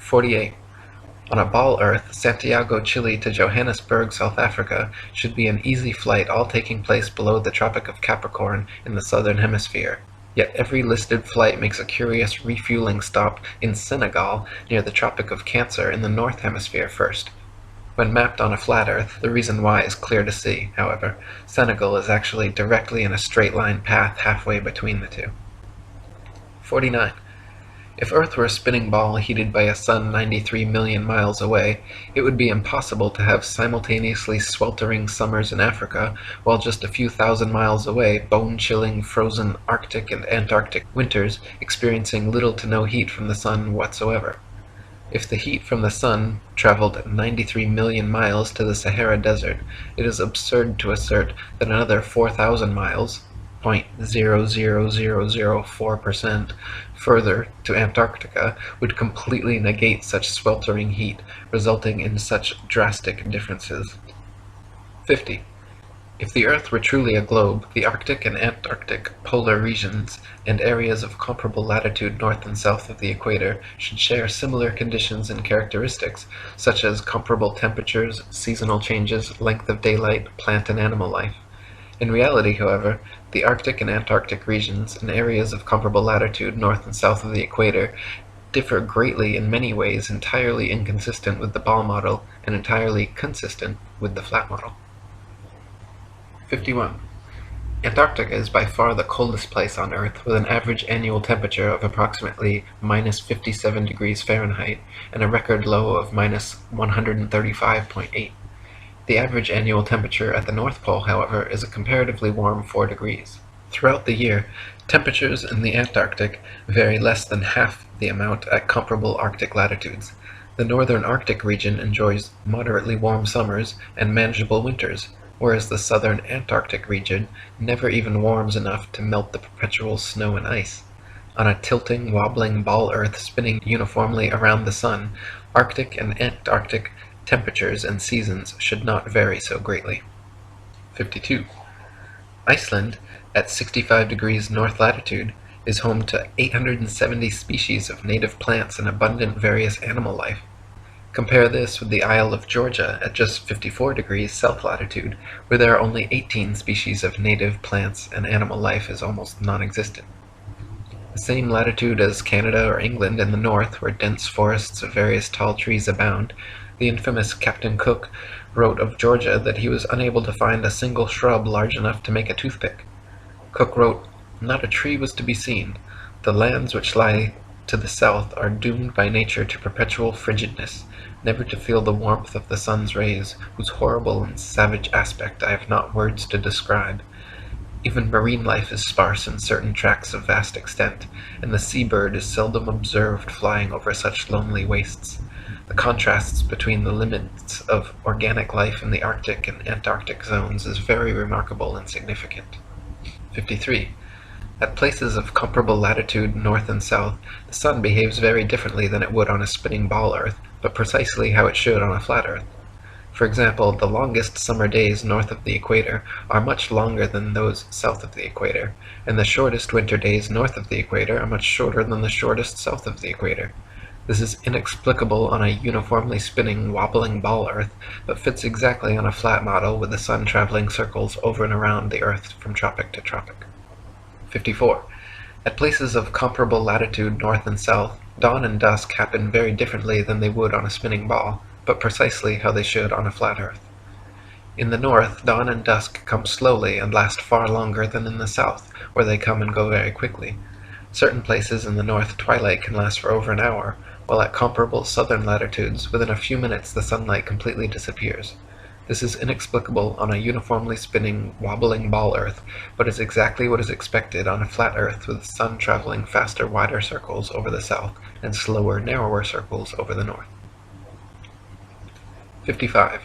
48. On a ball Earth, Santiago, Chile to Johannesburg, South Africa, should be an easy flight, all taking place below the Tropic of Capricorn in the southern hemisphere. Yet every listed flight makes a curious refueling stop in Senegal, near the Tropic of Cancer in the north hemisphere first. When mapped on a flat Earth, the reason why is clear to see, however. Senegal is actually directly in a straight line path halfway between the two. 49. If Earth were a spinning ball heated by a sun 93 million miles away, it would be impossible to have simultaneously sweltering summers in Africa, while just a few thousand miles away, bone-chilling frozen Arctic and Antarctic winters experiencing little to no heat from the sun whatsoever. If the heat from the sun traveled 93 million miles to the Sahara Desert, it is absurd to assert that another 4,000 miles, 0.00004%, further to Antarctica would completely negate such sweltering heat, resulting in such drastic differences. 50. If the Earth were truly a globe, the Arctic and Antarctic polar regions and areas of comparable latitude north and south of the equator should share similar conditions and characteristics, such as comparable temperatures, seasonal changes, length of daylight, plant and animal life. In reality, however, the Arctic and Antarctic regions and areas of comparable latitude north and south of the equator differ greatly in many ways, entirely inconsistent with the ball model and entirely consistent with the flat model. 51. Antarctica is by far the coldest place on Earth, with an average annual temperature of approximately minus 57 degrees Fahrenheit and a record low of minus 135.8. The average annual temperature at the North Pole, however, is a comparatively warm 4 degrees. Throughout the year, temperatures in the Antarctic vary less than half the amount at comparable Arctic latitudes. The northern Arctic region enjoys moderately warm summers and manageable winters, whereas the southern Antarctic region never even warms enough to melt the perpetual snow and ice. On a tilting, wobbling ball Earth spinning uniformly around the sun, Arctic and Antarctic temperatures and seasons should not vary so greatly. 52. Iceland, at 65 degrees north latitude, is home to 870 species of native plants and abundant various animal life. Compare this with the Isle of Georgia at just 54 degrees south latitude, where there are only 18 species of native plants and animal life is almost non-existent. The same latitude as Canada or England in the north, where dense forests of various tall trees abound, the infamous Captain Cook wrote of Georgia that he was unable to find a single shrub large enough to make a toothpick. Cook wrote, "Not a tree was to be seen. The lands which lie to the south are doomed by nature to perpetual frigidness, never to feel the warmth of the sun's rays, whose horrible and savage aspect I have not words to describe. Even marine life is sparse in certain tracts of vast extent, and the sea-bird is seldom observed flying over such lonely wastes. The contrasts between the limits of organic life in the Arctic and Antarctic zones is very remarkable and significant." 53. At places of comparable latitude north and south, the sun behaves very differently than it would on a spinning ball Earth, but precisely how it should on a flat Earth. For example, the longest summer days north of the equator are much longer than those south of the equator, and the shortest winter days north of the equator are much shorter than the shortest south of the equator. This is inexplicable on a uniformly spinning, wobbling ball Earth, but fits exactly on a flat model with the sun traveling circles over and around the Earth from tropic to tropic. 54. At places of comparable latitude north and south, dawn and dusk happen very differently than they would on a spinning ball, but precisely how they should on a flat Earth. In the north, dawn and dusk come slowly and last far longer than in the south, where they come and go very quickly. Certain places in the north twilight can last for over an hour, while at comparable southern latitudes, within a few minutes the sunlight completely disappears. This is inexplicable on a uniformly spinning, wobbling ball Earth, but is exactly what is expected on a flat Earth with the sun traveling faster, wider circles over the south and slower, narrower circles over the north. 55.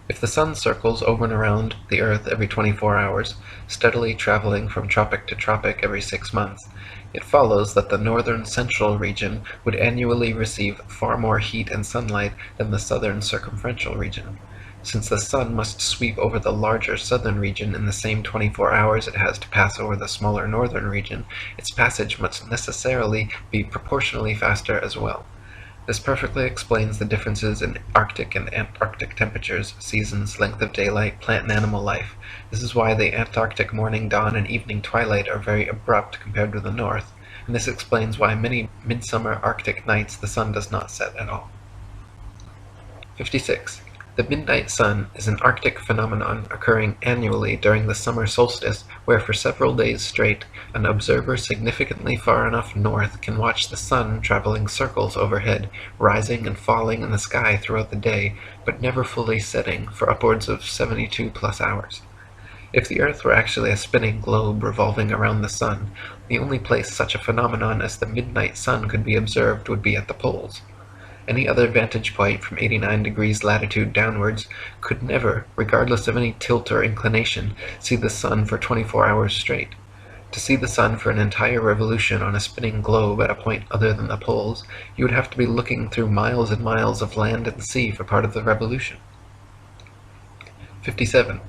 If the sun circles over and around the Earth every 24 hours, steadily traveling from tropic to tropic every 6 months, it follows that the northern central region would annually receive far more heat and sunlight than the southern circumferential region. Since the sun must sweep over the larger southern region in the same 24 hours it has to pass over the smaller northern region, its passage must necessarily be proportionally faster as well. This perfectly explains the differences in Arctic and Antarctic temperatures, seasons, length of daylight, plant and animal life. This is why the Antarctic morning dawn and evening twilight are very abrupt compared with the North, and this explains why many midsummer Arctic nights the sun does not set at all. 56. The midnight sun is an Arctic phenomenon occurring annually during the summer solstice, where for several days straight, an observer significantly far enough north can watch the sun traveling circles overhead, rising and falling in the sky throughout the day, but never fully setting for upwards of 72 plus hours. If the Earth were actually a spinning globe revolving around the sun, the only place such a phenomenon as the midnight sun could be observed would be at the poles. Any other vantage point from 89 degrees latitude downwards could never, regardless of any tilt or inclination, see the sun for 24 hours straight. To see the sun for an entire revolution on a spinning globe at a point other than the poles, you would have to be looking through miles and miles of land and sea for part of the revolution. 57.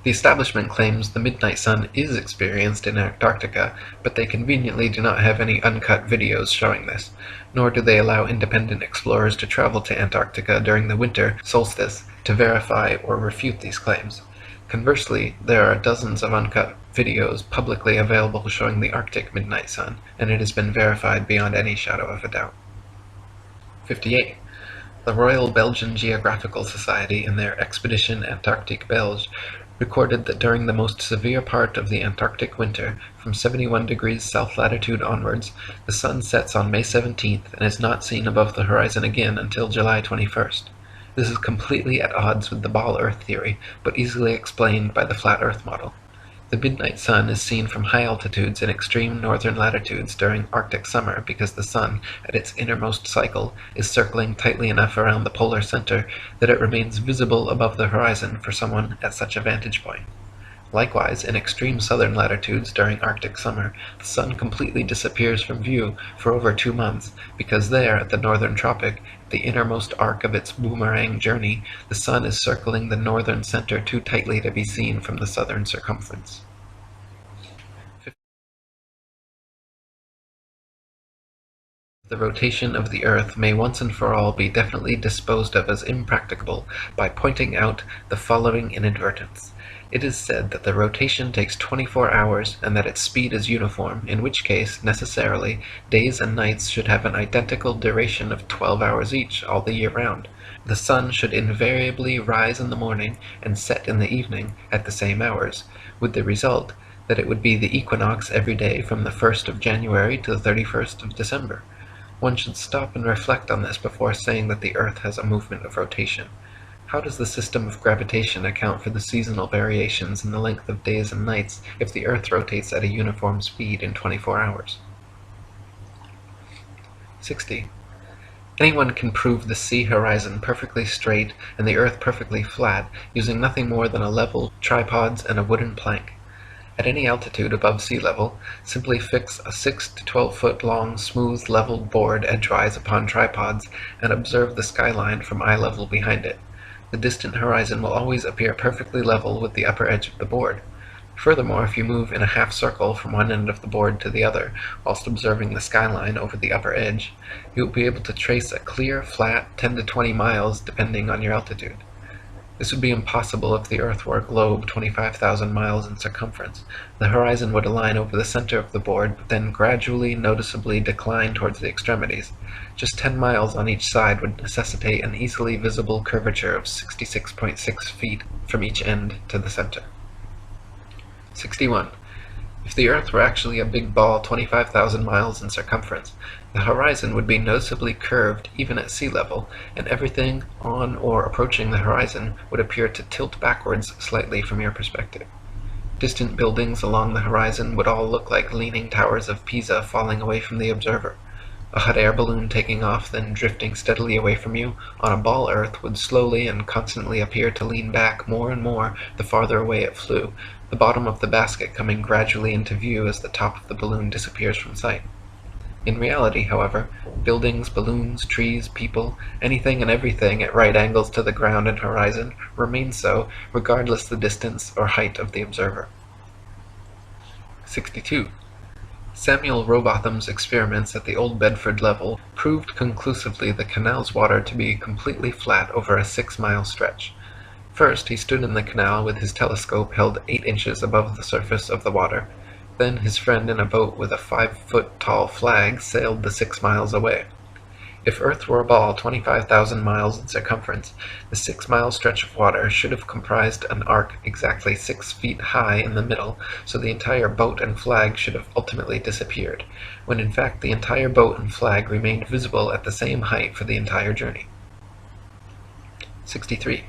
The establishment claims the midnight sun is experienced in Antarctica, but they conveniently do not have any uncut videos showing this, nor do they allow independent explorers to travel to Antarctica during the winter solstice to verify or refute these claims. Conversely, there are dozens of uncut videos publicly available showing the Arctic midnight sun, and it has been verified beyond any shadow of a doubt. 58. The Royal Belgian Geographical Society, in their Expedition Antarctique Belge, recorded that during the most severe part of the Antarctic winter, from 71 degrees south latitude onwards, the sun sets on May 17th and is not seen above the horizon again until July 21st. This is completely at odds with the ball Earth theory, but easily explained by the flat Earth model. The midnight sun is seen from high altitudes in extreme northern latitudes during Arctic summer because the sun, at its innermost cycle, is circling tightly enough around the polar center that it remains visible above the horizon for someone at such a vantage point. Likewise, in extreme southern latitudes during Arctic summer, the sun completely disappears from view for over 2 months, because there, at the northern tropic, the innermost arc of its boomerang journey, the sun is circling the northern center too tightly to be seen from the southern circumference. The rotation of the Earth may once and for all be definitely disposed of as impracticable by pointing out the following inadvertence. It is said that the rotation takes 24 hours and that its speed is uniform, in which case, necessarily, days and nights should have an identical duration of 12 hours each all the year round. The sun should invariably rise in the morning and set in the evening at the same hours, with the result that it would be the equinox every day from the 1st of January to the 31st of December. One should stop and reflect on this before saying that the Earth has a movement of rotation. How does the system of gravitation account for the seasonal variations in the length of days and nights if the Earth rotates at a uniform speed in 24 hours? 60. Anyone can prove the sea horizon perfectly straight and the Earth perfectly flat using nothing more than a level, tripods, and a wooden plank. At any altitude above sea level, simply fix a 6 to 12 foot long smooth leveled board edgewise upon tripods and observe the skyline from eye level behind it. The distant horizon will always appear perfectly level with the upper edge of the board. Furthermore, if you move in a half circle from one end of the board to the other, whilst observing the skyline over the upper edge, you will be able to trace a clear, flat 10 to 20 miles depending on your altitude. This would be impossible if the Earth were a globe 25,000 miles in circumference. The horizon would align over the center of the board, but then gradually, noticeably decline towards the extremities. Just 10 miles on each side would necessitate an easily visible curvature of 66.6 feet from each end to the center. 61. If the Earth were actually a big ball 25,000 miles in circumference, the horizon would be noticeably curved even at sea level, and everything on or approaching the horizon would appear to tilt backwards slightly from your perspective. Distant buildings along the horizon would all look like leaning towers of Pisa falling away from the observer. A hot air balloon taking off, then drifting steadily away from you, on a ball Earth would slowly and constantly appear to lean back more and more the farther away it flew, the bottom of the basket coming gradually into view as the top of the balloon disappears from sight. In reality, however, buildings, balloons, trees, people, anything and everything at right angles to the ground and horizon remain so, regardless the distance or height of the observer. 62. Samuel Rowbotham's experiments at the Old Bedford level proved conclusively the canal's water to be completely flat over a 6-mile stretch. First, he stood in the canal with his telescope held 8 inches above the surface of the water. Then his friend in a boat with a 5-foot-tall flag sailed the 6 miles away. If Earth were a ball 25,000 miles in circumference, the 6-mile stretch of water should have comprised an arc exactly 6 feet high in the middle, so the entire boat and flag should have ultimately disappeared, when in fact the entire boat and flag remained visible at the same height for the entire journey. 63.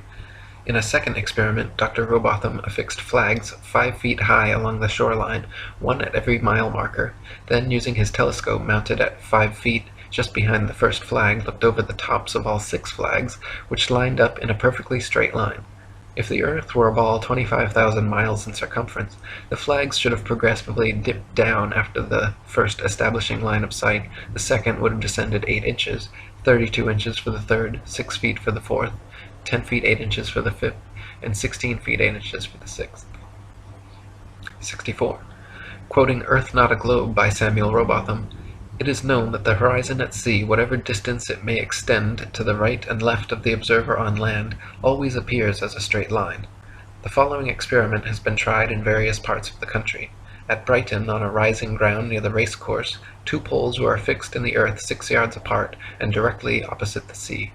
In a second experiment, Dr. Rowbotham affixed flags 5 feet high along the shoreline, one at every mile marker, then using his telescope mounted at 5 feet just behind the first flag, looked over the tops of all 6 flags, which lined up in a perfectly straight line. If the Earth were a ball 25,000 miles in circumference, the flags should have progressively dipped down after the first establishing line of sight. The second would have descended 8 inches, 32 inches for the third, 6 feet for the fourth, 10 feet 8 inches for the fifth, and 16 feet 8 inches for the sixth. 64. Quoting Earth Not a Globe by Samuel Rowbotham, "It is known that the horizon at sea, whatever distance it may extend to the right and left of the observer on land, always appears as a straight line. The following experiment has been tried in various parts of the country. At Brighton, on a rising ground near the racecourse, 2 poles were affixed in the earth 6 yards apart and directly opposite the sea.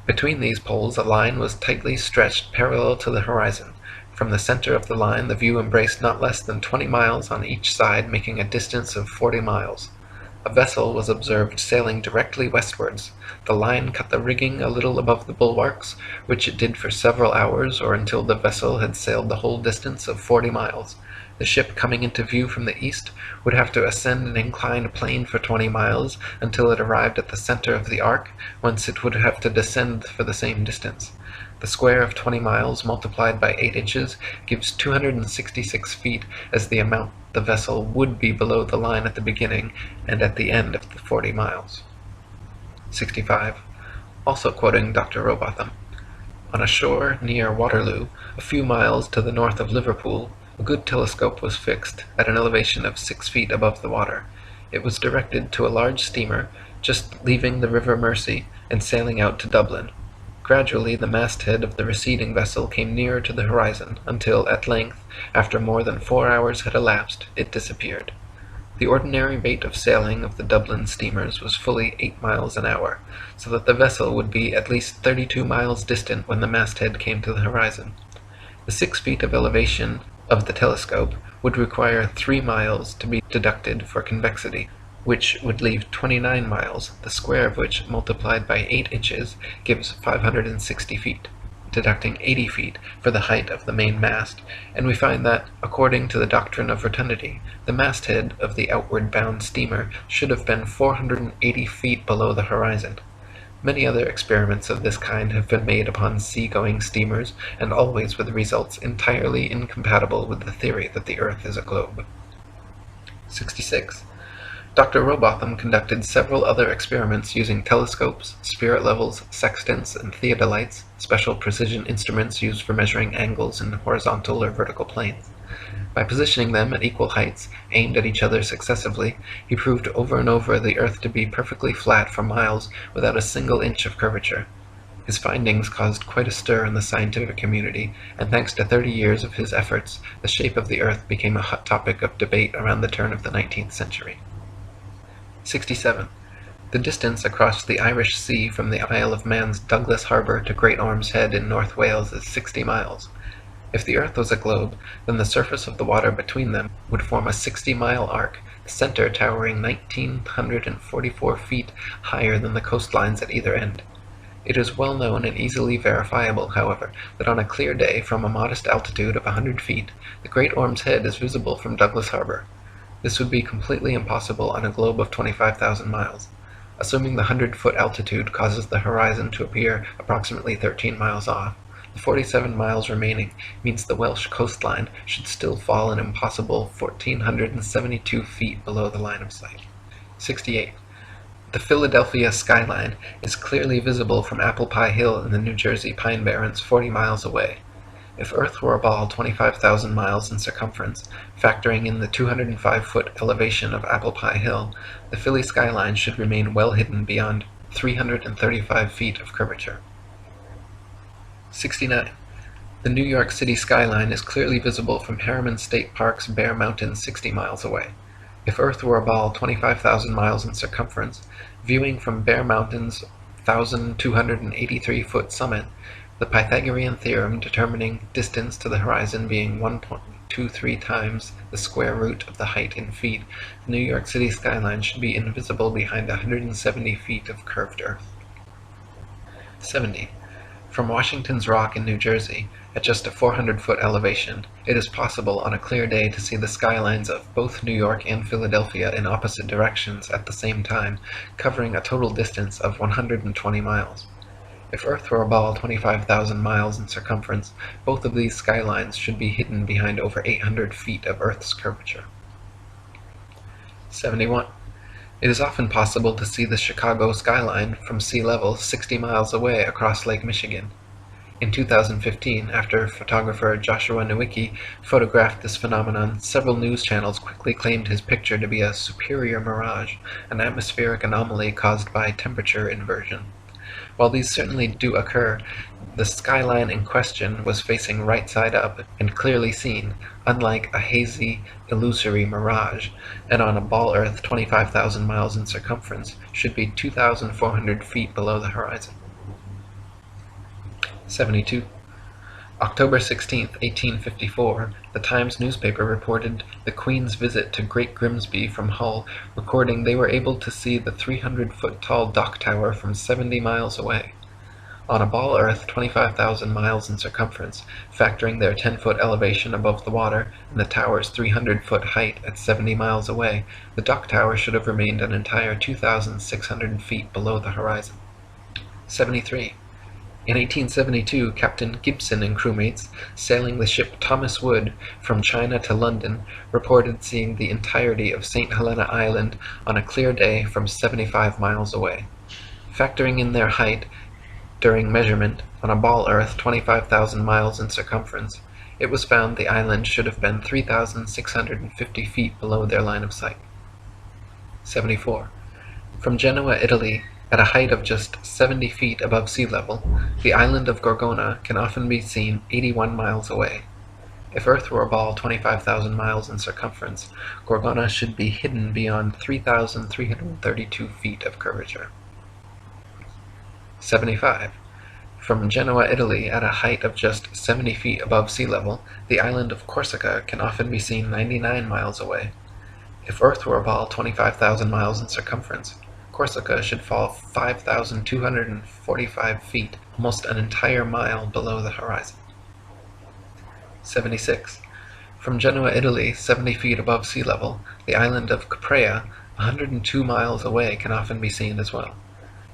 Between these poles a line was tightly stretched parallel to the horizon. From the center of the line the view embraced not less than 20 miles on each side, making a distance of 40 miles. A vessel was observed sailing directly westwards. The line cut the rigging a little above the bulwarks, which it did for several hours, or until the vessel had sailed the whole distance of 40 miles. The ship coming into view from the east would have to ascend an inclined plane for 20 miles until it arrived at the center of the arc, whence it would have to descend for the same distance. The square of 20 miles multiplied by 8 inches gives 266 feet as the amount the vessel would be below the line at the beginning and at the end of the 40 miles. 65. Also quoting Dr. Rowbotham, "On a shore near Waterloo, a few miles to the north of Liverpool, a good telescope was fixed at an elevation of 6 feet above the water. It was directed to a large steamer just leaving the River Mersey and sailing out to Dublin. Gradually the masthead of the receding vessel came nearer to the horizon, until at length, after more than 4 hours had elapsed, it disappeared. The ordinary rate of sailing of the Dublin steamers was fully 8 miles an hour, so that the vessel would be at least 32 miles distant when the masthead came to the horizon. The 6 feet of elevation of the telescope would require 3 miles to be deducted for convexity, which would leave 29 miles, the square of which, multiplied by 8 inches, gives 560 feet, deducting 80 feet for the height of the main mast, and we find that, according to the doctrine of rotundity, the masthead of the outward-bound steamer should have been 480 feet below the horizon. Many other experiments of this kind have been made upon sea-going steamers, and always with results entirely incompatible with the theory that the earth is a globe." 66. Dr. Rowbotham conducted several other experiments using telescopes, spirit levels, sextants, and theodolites, special precision instruments used for measuring angles in horizontal or vertical planes. By positioning them at equal heights, aimed at each other successively, he proved over and over the earth to be perfectly flat for miles without a single inch of curvature. His findings caused quite a stir in the scientific community, and thanks to 30 years of his efforts, the shape of the earth became a hot topic of debate around the turn of the 19th century. 67. The distance across the Irish Sea from the Isle of Man's Douglas Harbour to Great Orme's Head in North Wales is 60 miles. If the earth was a globe, then the surface of the water between them would form a 60-mile arc, the center towering 1,944 feet higher than the coastlines at either end. It is well known and easily verifiable, however, that on a clear day from a modest altitude of 100 feet, the Great Orme's Head is visible from Douglas Harbour. This would be completely impossible on a globe of 25,000 miles. Assuming the 100-foot altitude causes the horizon to appear approximately 13 miles off, the 47 miles remaining means the Welsh coastline should still fall an impossible 1,472 feet below the line of sight. 68. The Philadelphia skyline is clearly visible from Apple Pie Hill in the New Jersey Pine Barrens 40 miles away. If Earth were a ball 25,000 miles in circumference, factoring in the 205-foot elevation of Apple Pie Hill, the Philly skyline should remain well hidden beyond 335 feet of curvature. 69. The New York City skyline is clearly visible from Harriman State Park's Bear Mountain 60 miles away. If Earth were a ball 25,000 miles in circumference, viewing from Bear Mountain's 1,283-foot summit, the Pythagorean theorem determining distance to the horizon being 1.23 times the square root of the height in feet, the New York City skyline should be invisible behind 170 feet of curved earth. 70. From Washington's Rock in New Jersey, at just a 400-foot elevation, it is possible on a clear day to see the skylines of both New York and Philadelphia in opposite directions at the same time, covering a total distance of 120 miles. If Earth were a ball 25,000 miles in circumference, both of these skylines should be hidden behind over 800 feet of Earth's curvature. 71. It is often possible to see the Chicago skyline from sea level 60 miles away across Lake Michigan. In 2015, after photographer Joshua Nowicki photographed this phenomenon, several news channels quickly claimed his picture to be a superior mirage, an atmospheric anomaly caused by temperature inversion. While these certainly do occur, the skyline in question was facing right side up and clearly seen, unlike a hazy, illusory mirage, and on a ball Earth 25,000 miles in circumference should be 2,400 feet below the horizon. 72. October 16, 1854, the Times newspaper reported the Queen's visit to Great Grimsby from Hull, recording they were able to see the 300-foot-tall dock tower from 70 miles away. On a ball Earth 25,000 miles in circumference, factoring their 10-foot elevation above the water and the tower's 300-foot height at 70 miles away, the dock tower should have remained an entire 2,600 feet below the horizon. 73. In 1872, Captain Gibson and crewmates, sailing the ship Thomas Wood from China to London, reported seeing the entirety of St. Helena Island on a clear day from 75 miles away. Factoring in their height during measurement on a ball Earth 25,000 miles in circumference, it was found the island should have been 3,650 feet below their line of sight. 74. From Genoa, Italy, at a height of just 70 feet above sea level, the island of Gorgona can often be seen 81 miles away. If Earth were a ball 25,000 miles in circumference, Gorgona should be hidden beyond 3,332 feet of curvature. 75. From Genoa, Italy, at a height of just 70 feet above sea level, the island of Corsica can often be seen 99 miles away. If Earth were a ball 25,000 miles in circumference, Corsica should fall 5,245 feet, almost an entire mile below the horizon. 76. From Genoa, Italy, 70 feet above sea level, the island of Caprea, 102 miles away, can often be seen as well.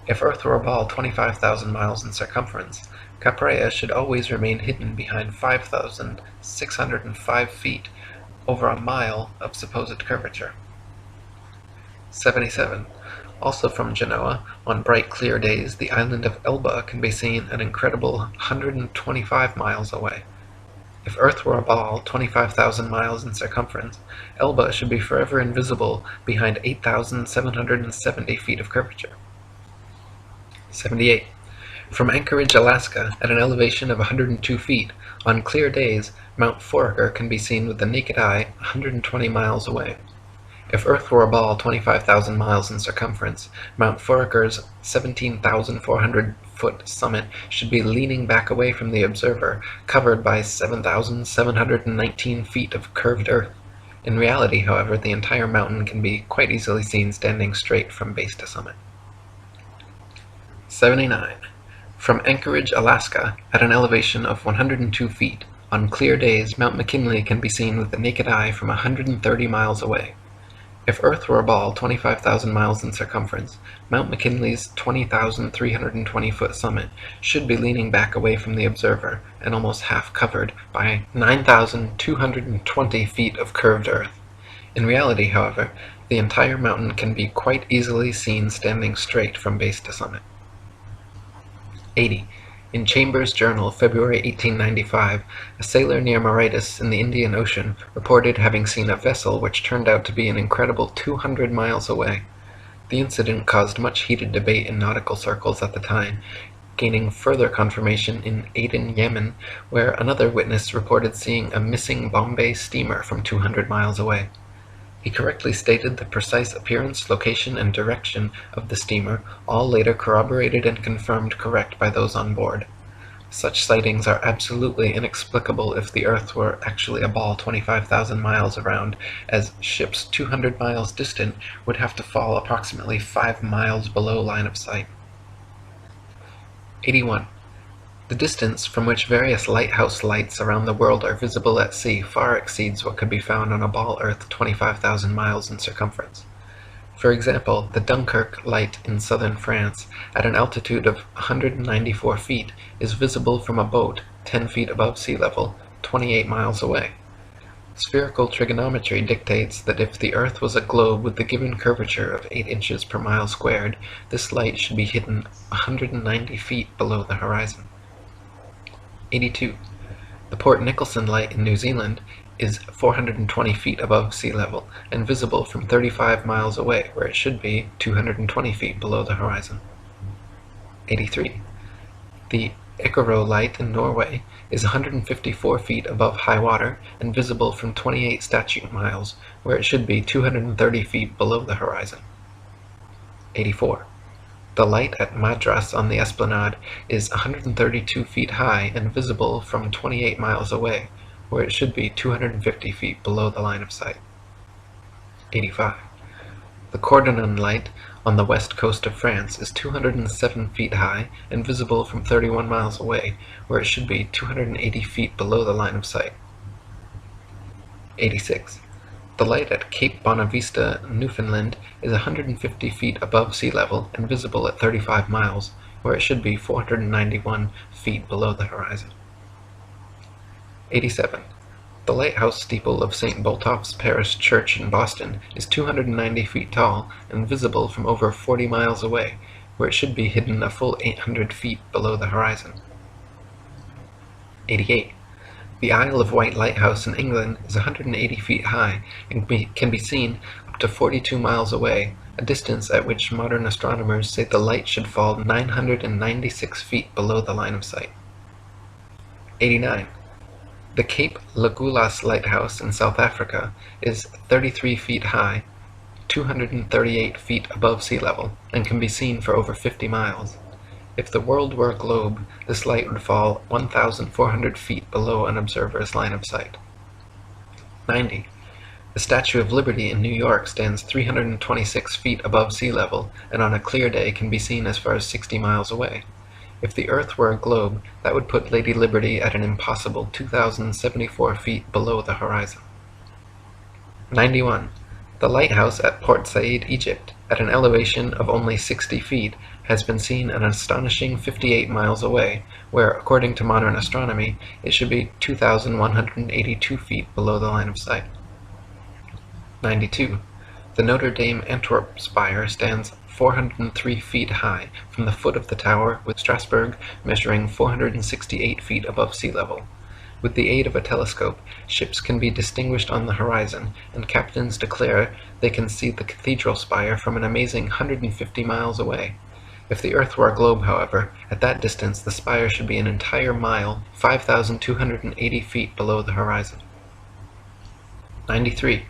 If Earth were a ball 25,000 miles in circumference, Caprea should always remain hidden behind 5,605 feet, over a mile of supposed curvature. 77. Also from Genoa, on bright clear days, the island of Elba can be seen an incredible 125 miles away. If Earth were a ball 25,000 miles in circumference, Elba should be forever invisible behind 8,770 feet of curvature. 78. From Anchorage, Alaska, at an elevation of 102 feet, on clear days, Mount Foraker can be seen with the naked eye 120 miles away. If Earth were a ball 25,000 miles in circumference, Mount Foraker's 17,400-foot summit should be leaning back away from the observer, covered by 7,719 feet of curved earth. In reality, however, the entire mountain can be quite easily seen standing straight from base to summit. 79. From Anchorage, Alaska, at an elevation of 102 feet, on clear days, Mount McKinley can be seen with the naked eye from 130 miles away. If Earth were a ball 25,000 miles in circumference, Mount McKinley's 20,320-foot summit should be leaning back away from the observer and almost half covered by 9,220 feet of curved earth. In reality, however, the entire mountain can be quite easily seen standing straight from base to summit. 80. In Chambers' journal, February 1895, a sailor near Mauritius in the Indian Ocean reported having seen a vessel which turned out to be an incredible 200 miles away. The incident caused much heated debate in nautical circles at the time, gaining further confirmation in Aden, Yemen, where another witness reported seeing a missing Bombay steamer from 200 miles away. He correctly stated the precise appearance, location, and direction of the steamer, all later corroborated and confirmed correct by those on board. Such sightings are absolutely inexplicable if the Earth were actually a ball 25,000 miles around, as ships 200 miles distant would have to fall approximately 5 miles below line of sight. 81. The distance from which various lighthouse lights around the world are visible at sea far exceeds what could be found on a ball Earth 25,000 miles in circumference. For example, the Dunkirk light in southern France, at an altitude of 194 feet, is visible from a boat 10 feet above sea level, 28 miles away. Spherical trigonometry dictates that if the Earth was a globe with the given curvature of 8 inches per mile squared, this light should be hidden 190 feet below the horizon. 82. The Port Nicholson light in New Zealand is 420 feet above sea level and visible from 35 miles away, where it should be 220 feet below the horizon. 83. The Icaro light in Norway is 154 feet above high water and visible from 28 statute miles, where it should be 230 feet below the horizon. 84. The light at Madras on the Esplanade is 132 feet high and visible from 28 miles away, where it should be 250 feet below the line of sight. 85. The Cordonan light on the west coast of France is 207 feet high and visible from 31 miles away, where it should be 280 feet below the line of sight. 86. The light at Cape Bonavista, Newfoundland, is 150 feet above sea level and visible at 35 miles, where it should be 491 feet below the horizon. 87. The lighthouse steeple of St. Botolph's Parish Church in Boston is 290 feet tall and visible from over 40 miles away, where it should be hidden a full 800 feet below the horizon. 88. The Isle of Wight Lighthouse in England is 180 feet high and can be seen up to 42 miles away, a distance at which modern astronomers say the light should fall 996 feet below the line of sight. 89. The Cape Legolas Lighthouse in South Africa is 33 feet high, 238 feet above sea level, and can be seen for over 50 miles. If the world were a globe, this light would fall 1,400 feet below an observer's line of sight. 90. The Statue of Liberty in New York stands 326 feet above sea level, and on a clear day can be seen as far as 60 miles away. If the Earth were a globe, that would put Lady Liberty at an impossible 2,074 feet below the horizon. 91. The lighthouse at Port Said, Egypt, at an elevation of only 60 feet, has been seen an astonishing 58 miles away, where, according to modern astronomy, it should be 2,182 feet below the line of sight. 92. The Notre Dame Antwerp spire stands 403 feet high from the foot of the tower, with Strasbourg measuring 468 feet above sea level. With the aid of a telescope, ships can be distinguished on the horizon, and captains declare they can see the cathedral spire from an amazing 150 miles away. If the Earth were a globe, however, at that distance the spire should be an entire mile, 5,280 feet below the horizon. 93.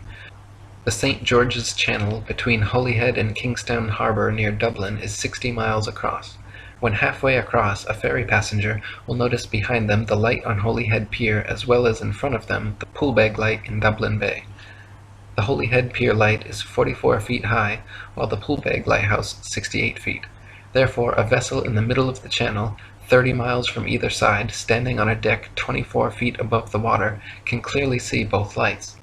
The St. George's Channel between Holyhead and Kingstown Harbour near Dublin is 60 miles across. When halfway across, a ferry passenger will notice behind them the light on Holyhead Pier, as well as in front of them the Poolbeg light in Dublin Bay. The Holyhead Pier light is 44 feet high, while the Poolbeg lighthouse 68 feet. Therefore, a vessel in the middle of the channel, 30 miles from either side, standing on a deck 24 feet above the water, can clearly see both lights.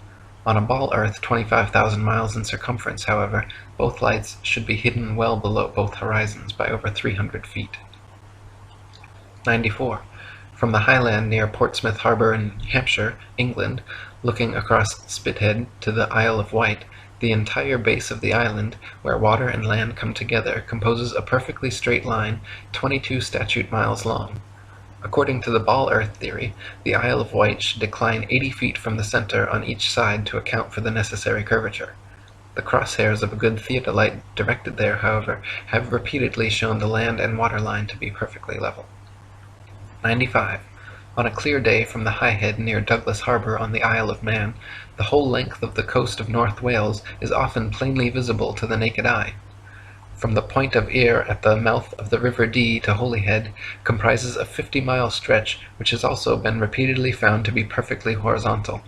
On a ball Earth 25,000 miles in circumference, however, both lights should be hidden well below both horizons by over 300 feet. 94. From the highland near Portsmouth Harbour in Hampshire, England, looking across Spithead to the Isle of Wight, the entire base of the island, where water and land come together, composes a perfectly straight line 22 statute miles long. According to the ball Earth theory, the Isle of Wight should decline 80 feet from the center on each side to account for the necessary curvature. The crosshairs of a good theodolite directed there, however, have repeatedly shown the land and water line to be perfectly level. 95. On a clear day from the High Head near Douglas Harbour on the Isle of Man, the whole length of the coast of North Wales is often plainly visible to the naked eye. From the point of Ayr at the mouth of the River Dee to Holyhead comprises a 50-mile stretch which has also been repeatedly found to be perfectly horizontal.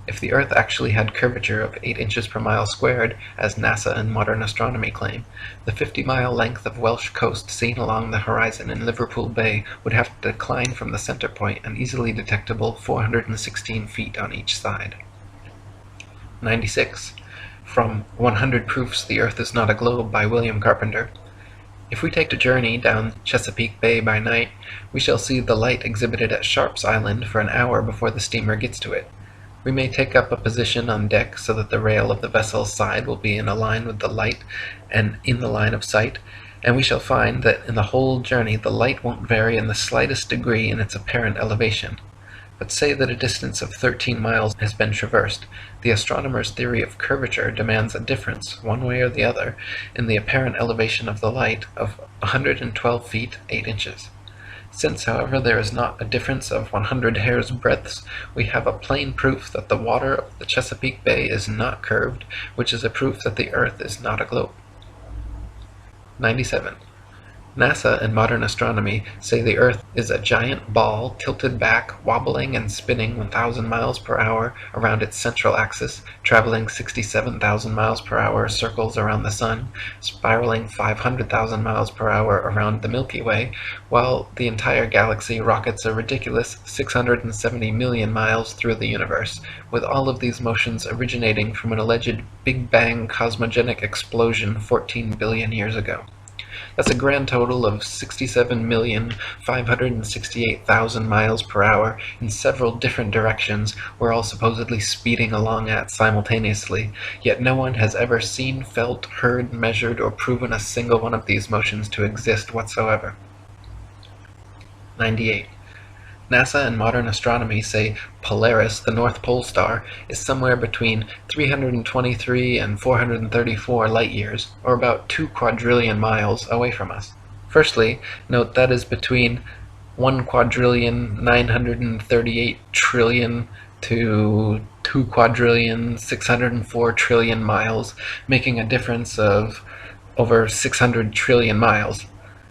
If the Earth actually had curvature of 8 inches per mile squared, as NASA and modern astronomy claim, the 50-mile length of Welsh coast seen along the horizon in Liverpool Bay would have to decline from the center point an easily detectable 416 feet on each side. 96. From 100 Proofs the Earth is Not a Globe by William Carpenter. If we take a journey down Chesapeake Bay by night, we shall see the light exhibited at Sharp's Island for an hour before the steamer gets to it. We may take up a position on deck so that the rail of the vessel's side will be in a line with the light and in the line of sight, and we shall find that in the whole journey the light won't vary in the slightest degree in its apparent elevation. But say that a distance of 13 miles has been traversed, the astronomer's theory of curvature demands a difference, one way or the other, in the apparent elevation of the light of 112 feet 8 inches. Since, however, there is not a difference of 100 hair's breadths, we have a plain proof that the water of the Chesapeake Bay is not curved, which is a proof that the Earth is not a globe. 97. NASA and modern astronomy say the Earth is a giant ball tilted back, wobbling and spinning 1,000 miles per hour around its central axis, traveling 67,000 miles per hour circles around the Sun, spiraling 500,000 miles per hour around the Milky Way, while the entire galaxy rockets a ridiculous 670 million miles through the universe, with all of these motions originating from an alleged Big Bang cosmogenic explosion 14 billion years ago. That's a grand total of 67,568,000 miles per hour in several different directions we're all supposedly speeding along at simultaneously, yet no one has ever seen, felt, heard, measured, or proven a single one of these motions to exist whatsoever. 98. NASA and modern astronomy say Polaris, the North Pole star, is somewhere between 323 and 434 light-years, or about 2 quadrillion miles, away from us. Firstly, note that is between 1,938,000,000,000,000,000 to 2,604,000,000,000,000 miles, making a difference of over 600 trillion miles.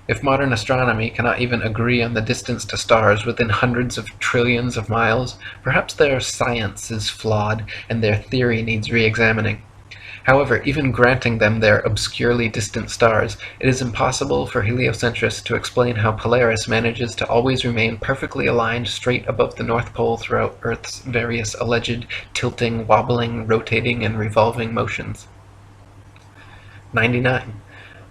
If modern astronomy cannot even agree on the distance to stars within hundreds of trillions of miles, perhaps their science is flawed and their theory needs re-examining. However, even granting them their obscurely distant stars, it is impossible for heliocentrists to explain how Polaris manages to always remain perfectly aligned straight above the North Pole throughout Earth's various alleged tilting, wobbling, rotating, and revolving motions. 99.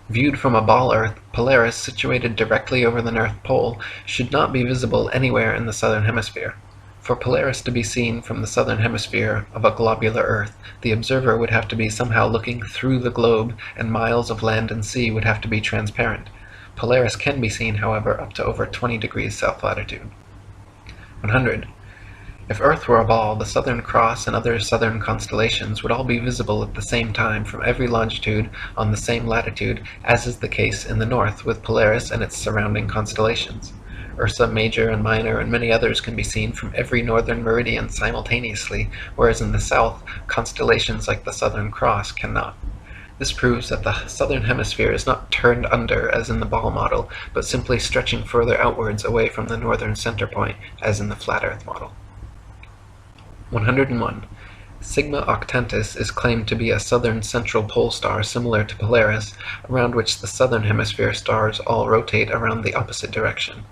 Viewed from a ball Earth, Polaris, situated directly over the North Pole, should not be visible anywhere in the southern hemisphere. For Polaris to be seen from the southern hemisphere of a globular Earth, the observer would have to be somehow looking through the globe, and miles of land and sea would have to be transparent. Polaris can be seen, however, up to over 20 degrees south latitude. 100. If Earth were a ball, the Southern Cross and other southern constellations would all be visible at the same time from every longitude on the same latitude, as is the case in the north with Polaris and its surrounding constellations. Ursa Major and Minor and many others can be seen from every northern meridian simultaneously, whereas in the south, constellations like the Southern Cross cannot. This proves that the southern hemisphere is not turned under as in the ball model, but simply stretching further outwards away from the northern center point as in the flat Earth model. 101. Sigma Octantis is claimed to be a southern central pole star similar to Polaris, around which the southern hemisphere stars all rotate around the opposite direction.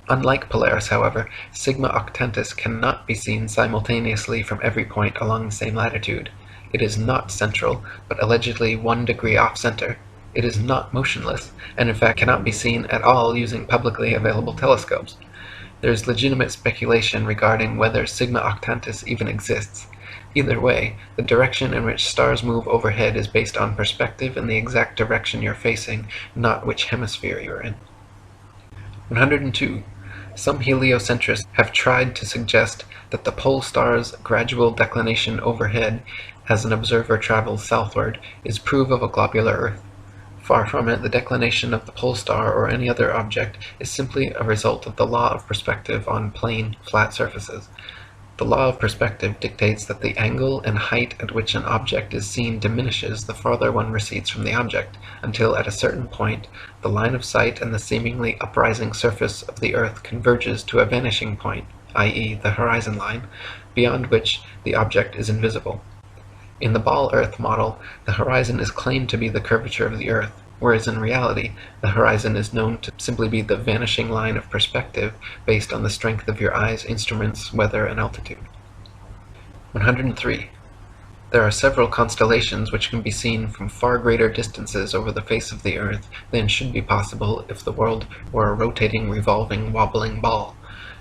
Unlike Polaris, however, Sigma Octantis cannot be seen simultaneously from every point along the same latitude. It is not central, but allegedly 1 degree off-center. It is not motionless, and in fact cannot be seen at all using publicly available telescopes. There is legitimate speculation regarding whether Sigma Octantis even exists. Either way, the direction in which stars move overhead is based on perspective and the exact direction you're facing, not which hemisphere you're in. 102. Some heliocentrists have tried to suggest that the pole star's gradual declination overhead as an observer travels southward is proof of a globular Earth. Far from it, the declination of the pole star or any other object is simply a result of the law of perspective on plane, flat surfaces. The law of perspective dictates that the angle and height at which an object is seen diminishes the farther one recedes from the object, until at a certain point the line of sight and the seemingly uprising surface of the Earth converges to a vanishing point, i.e. the horizon line, beyond which the object is invisible. In the ball Earth model, the horizon is claimed to be the curvature of the Earth, whereas in reality, the horizon is known to simply be the vanishing line of perspective based on the strength of your eye's instruments, weather, and altitude. 103. There are several constellations which can be seen from far greater distances over the face of the Earth than should be possible if the world were a rotating, revolving, wobbling ball.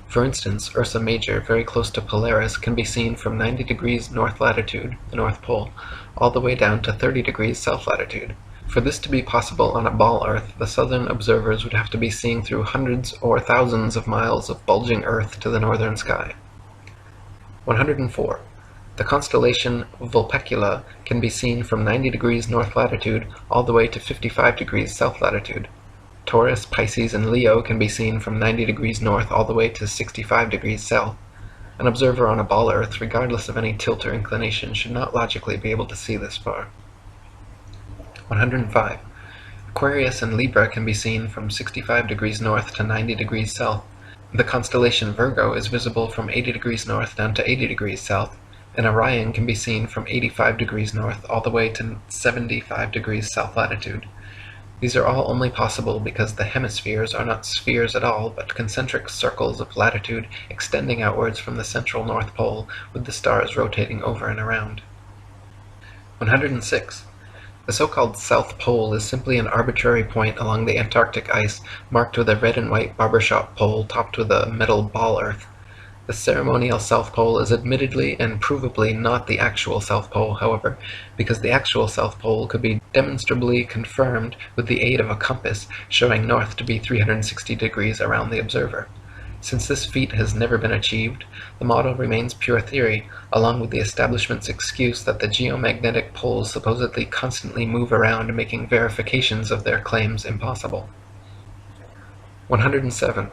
For instance, Ursa Major, very close to Polaris, can be seen from 90 degrees north latitude, the North Pole, all the way down to 30 degrees south latitude. For this to be possible on a ball Earth, the southern observers would have to be seeing through hundreds or thousands of miles of bulging Earth to the northern sky. 104. The constellation Vulpecula can be seen from 90 degrees north latitude all the way to 55 degrees south latitude. Taurus, Pisces, and Leo can be seen from 90 degrees north all the way to 65 degrees south. An observer on a ball Earth, regardless of any tilt or inclination, should not logically be able to see this far. 105. Aquarius and Libra can be seen from 65 degrees north to 90 degrees south. The constellation Virgo is visible from 80 degrees north down to 80 degrees south, and Orion can be seen from 85 degrees north all the way to 75 degrees south latitude. These are all only possible because the hemispheres are not spheres at all, but concentric circles of latitude extending outwards from the central North Pole, with the stars rotating over and around. 106. The so-called South Pole is simply an arbitrary point along the Antarctic ice marked with a red and white barbershop pole topped with a metal ball Earth. The ceremonial South Pole is admittedly and provably not the actual South Pole, however, because the actual South Pole could be demonstrably confirmed with the aid of a compass showing north to be 360 degrees around the observer. Since this feat has never been achieved, the model remains pure theory, along with the establishment's excuse that the geomagnetic poles supposedly constantly move around, making verifications of their claims impossible. 107.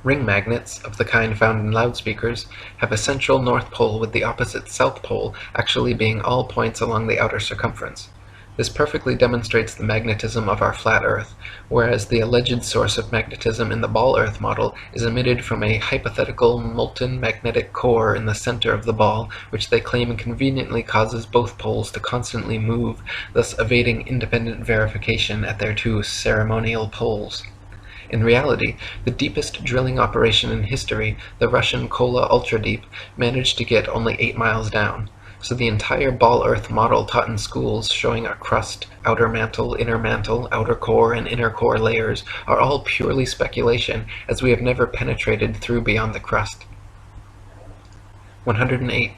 Ring magnets, of the kind found in loudspeakers, have a central North Pole with the opposite South Pole actually being all points along the outer circumference. This perfectly demonstrates the magnetism of our flat Earth, whereas the alleged source of magnetism in the ball Earth model is emitted from a hypothetical molten magnetic core in the center of the ball, which they claim conveniently causes both poles to constantly move, thus evading independent verification at their two ceremonial poles. In reality, the deepest drilling operation in history, the Russian Kola Ultradeep, managed to get only 8 miles down. So the entire ball Earth model taught in schools showing a crust, outer mantle, outer core, and inner core layers are all purely speculation, as we have never penetrated through beyond the crust. 108.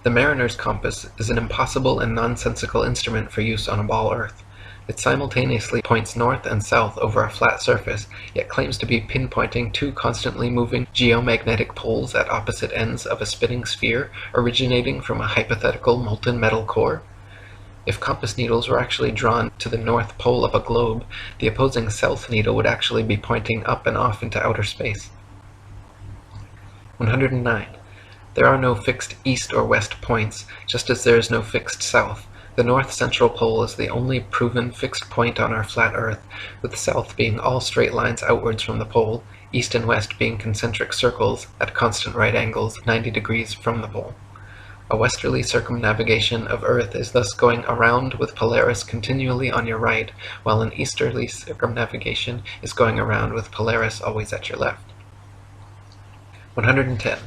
The mariner's compass is an impossible and nonsensical instrument for use on a ball Earth. It simultaneously points north and south over a flat surface, yet claims to be pinpointing two constantly moving geomagnetic poles at opposite ends of a spinning sphere originating from a hypothetical molten metal core. If compass needles were actually drawn to the north pole of a globe, the opposing south needle would actually be pointing up and off into outer space. 109. There are no fixed east or west points, just as there is no fixed south. The north central pole is the only proven fixed point on our flat Earth, with south being all straight lines outwards from the pole, east and west being concentric circles at constant right angles 90 degrees from the pole. A westerly circumnavigation of Earth is thus going around with Polaris continually on your right, while an easterly circumnavigation is going around with Polaris always at your left. 110.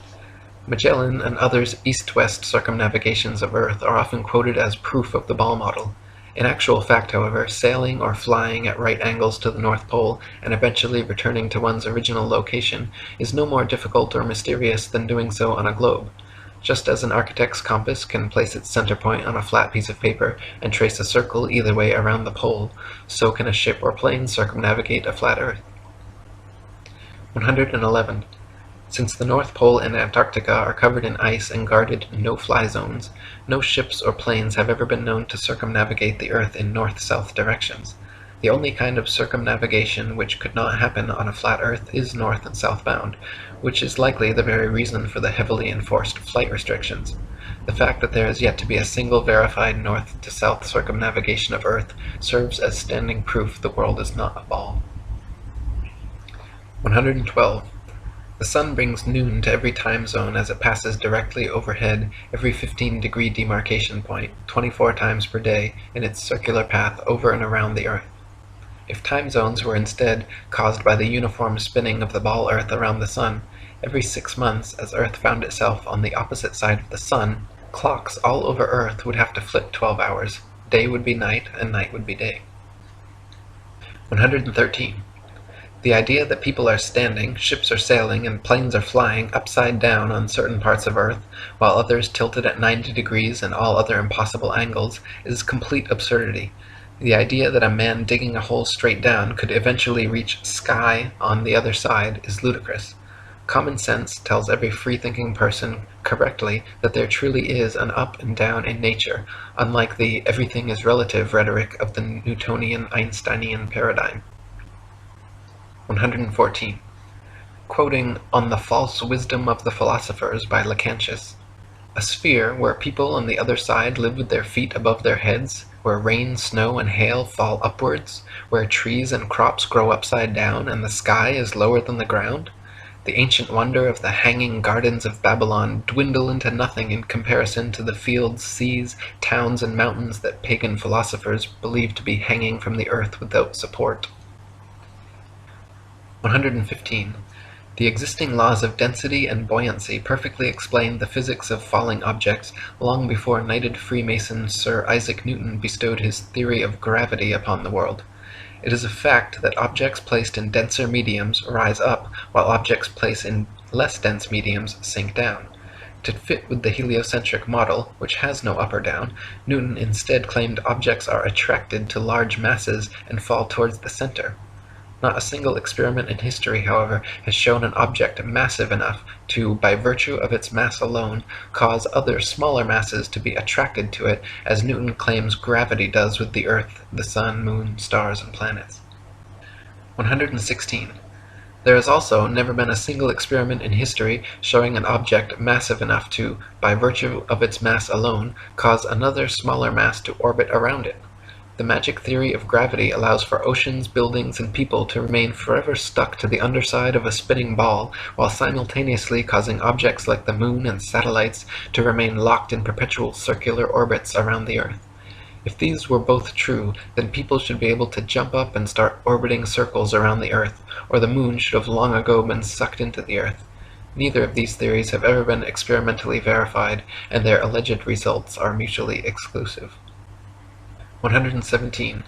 Magellan and others' east-west circumnavigations of Earth are often quoted as proof of the ball model. In actual fact, however, sailing or flying at right angles to the North Pole and eventually returning to one's original location is no more difficult or mysterious than doing so on a globe. Just as an architect's compass can place its center point on a flat piece of paper and trace a circle either way around the pole, so can a ship or plane circumnavigate a flat Earth. 111. Since the North Pole and Antarctica are covered in ice and guarded no-fly zones, no ships or planes have ever been known to circumnavigate the Earth in north-south directions. The only kind of circumnavigation which could not happen on a flat Earth is north and southbound, which is likely the very reason for the heavily enforced flight restrictions. The fact that there is yet to be a single verified north-to-south circumnavigation of Earth serves as standing proof the world is not a ball. 112. The sun brings noon to every time zone as it passes directly overhead every 15-degree demarcation point, 24 times per day, in its circular path over and around the Earth. If time zones were instead caused by the uniform spinning of the ball Earth around the sun, every 6 months, as Earth found itself on the opposite side of the sun, clocks all over Earth would have to flip 12 hours. Day would be night, and night would be day. 113. The idea that people are standing, ships are sailing, and planes are flying upside down on certain parts of Earth, while others tilted at 90 degrees and all other impossible angles, is complete absurdity. The idea that a man digging a hole straight down could eventually reach sky on the other side is ludicrous. Common sense tells every free-thinking person correctly that there truly is an up and down in nature, unlike the everything is relative rhetoric of the Newtonian Einsteinian paradigm. 114. Quoting On the False Wisdom of the Philosophers by Lactantius, a sphere where people on the other side live with their feet above their heads, where rain, snow, and hail fall upwards, where trees and crops grow upside down, and the sky is lower than the ground, the ancient wonder of the hanging gardens of Babylon dwindle into nothing in comparison to the fields, seas, towns, and mountains that pagan philosophers believe to be hanging from the earth without support. 115. The existing laws of density and buoyancy perfectly explained the physics of falling objects long before knighted Freemason Sir Isaac Newton bestowed his theory of gravity upon the world. It is a fact that objects placed in denser mediums rise up, while objects placed in less dense mediums sink down. To fit with the heliocentric model, which has no up or down, Newton instead claimed objects are attracted to large masses and fall towards the center. Not a single experiment in history, however, has shown an object massive enough to, by virtue of its mass alone, cause other smaller masses to be attracted to it, as Newton claims gravity does with the Earth, the Sun, Moon, stars, and planets. 116. There has also never been a single experiment in history showing an object massive enough to, by virtue of its mass alone, cause another smaller mass to orbit around it. The magic theory of gravity allows for oceans, buildings, and people to remain forever stuck to the underside of a spinning ball, while simultaneously causing objects like the moon and satellites to remain locked in perpetual circular orbits around the Earth. If these were both true, then people should be able to jump up and start orbiting circles around the Earth, or the moon should have long ago been sucked into the Earth. Neither of these theories have ever been experimentally verified, and their alleged results are mutually exclusive. 117.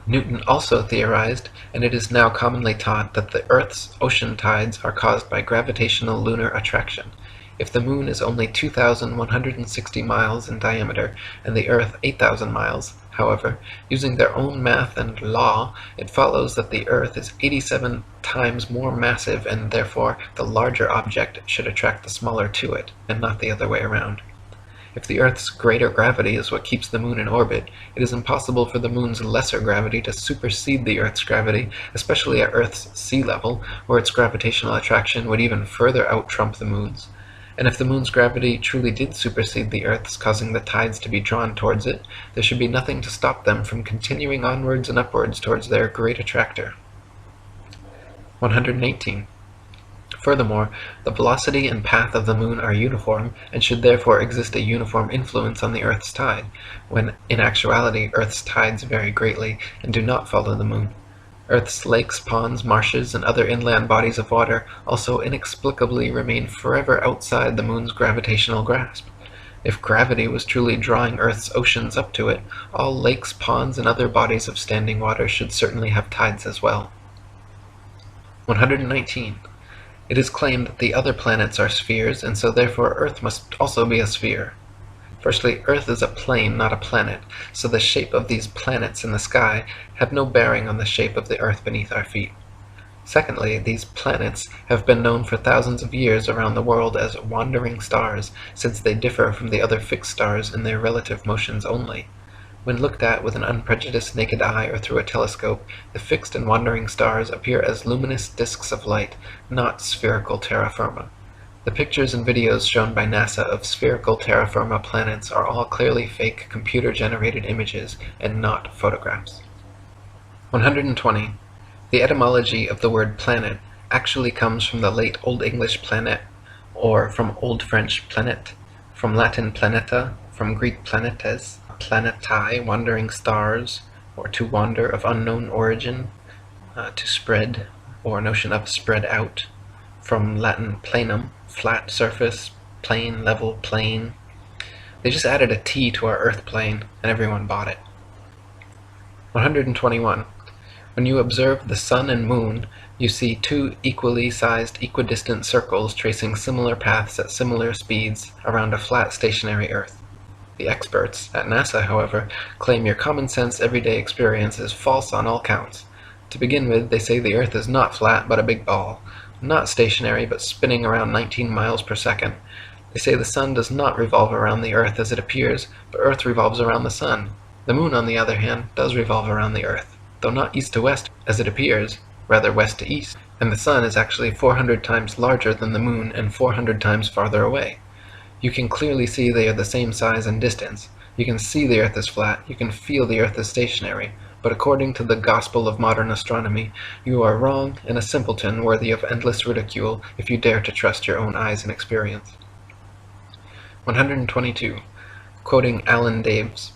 Newton also theorized, and it is now commonly taught, that the Earth's ocean tides are caused by gravitational lunar attraction. If the moon is only 2,160 miles in diameter, and the Earth 8,000 miles, however, using their own math and law, it follows that the Earth is 87 times more massive, and therefore the larger object should attract the smaller to it, and not the other way around. If the Earth's greater gravity is what keeps the moon in orbit, it is impossible for the moon's lesser gravity to supersede the Earth's gravity, especially at Earth's sea level, where its gravitational attraction would even further out-trump the moon's. And if the moon's gravity truly did supersede the Earth's, causing the tides to be drawn towards it, there should be nothing to stop them from continuing onwards and upwards towards their great attractor. 118. Furthermore, the velocity and path of the moon are uniform, and should therefore exist a uniform influence on the Earth's tide, when in actuality Earth's tides vary greatly and do not follow the moon. Earth's lakes, ponds, marshes, and other inland bodies of water also inexplicably remain forever outside the moon's gravitational grasp. If gravity was truly drawing Earth's oceans up to it, all lakes, ponds, and other bodies of standing water should certainly have tides as well. 119. It is claimed that the other planets are spheres, and so therefore Earth must also be a sphere. Firstly, Earth is a plane, not a planet, so the shape of these planets in the sky have no bearing on the shape of the Earth beneath our feet. Secondly, these planets have been known for thousands of years around the world as wandering stars, since they differ from the other fixed stars in their relative motions only. When looked at with an unprejudiced naked eye or through a telescope, the fixed and wandering stars appear as luminous disks of light, not spherical terra firma. The pictures and videos shown by NASA of spherical terra firma planets are all clearly fake computer-generated images and not photographs. 120. The etymology of the word planet actually comes from the late Old English planet, or from Old French planet, from Latin planeta, from Greek planetes, planetae, wandering stars, or to wander of unknown origin, to spread, or notion of spread out, from Latin planum, flat surface, plane, level, plane. They just added a T to our Earth plane, and everyone bought it. 121. When you observe the sun and moon, you see two equally sized equidistant circles tracing similar paths at similar speeds around a flat stationary Earth. The experts at NASA, however, claim your common sense everyday experience is false on all counts. To begin with, they say the Earth is not flat but a big ball, not stationary but spinning around 19 miles per second. They say the sun does not revolve around the Earth as it appears, but Earth revolves around the sun. The moon, on the other hand, does revolve around the Earth, though not east to west as it appears, rather west to east, and the sun is actually 400 times larger than the moon and 400 times farther away. You can clearly see they are the same size and distance. You can see the Earth is flat, you can feel the Earth is stationary, but according to the gospel of modern astronomy, you are wrong and a simpleton worthy of endless ridicule if you dare to trust your own eyes and experience. 122. Quoting Alan Daves,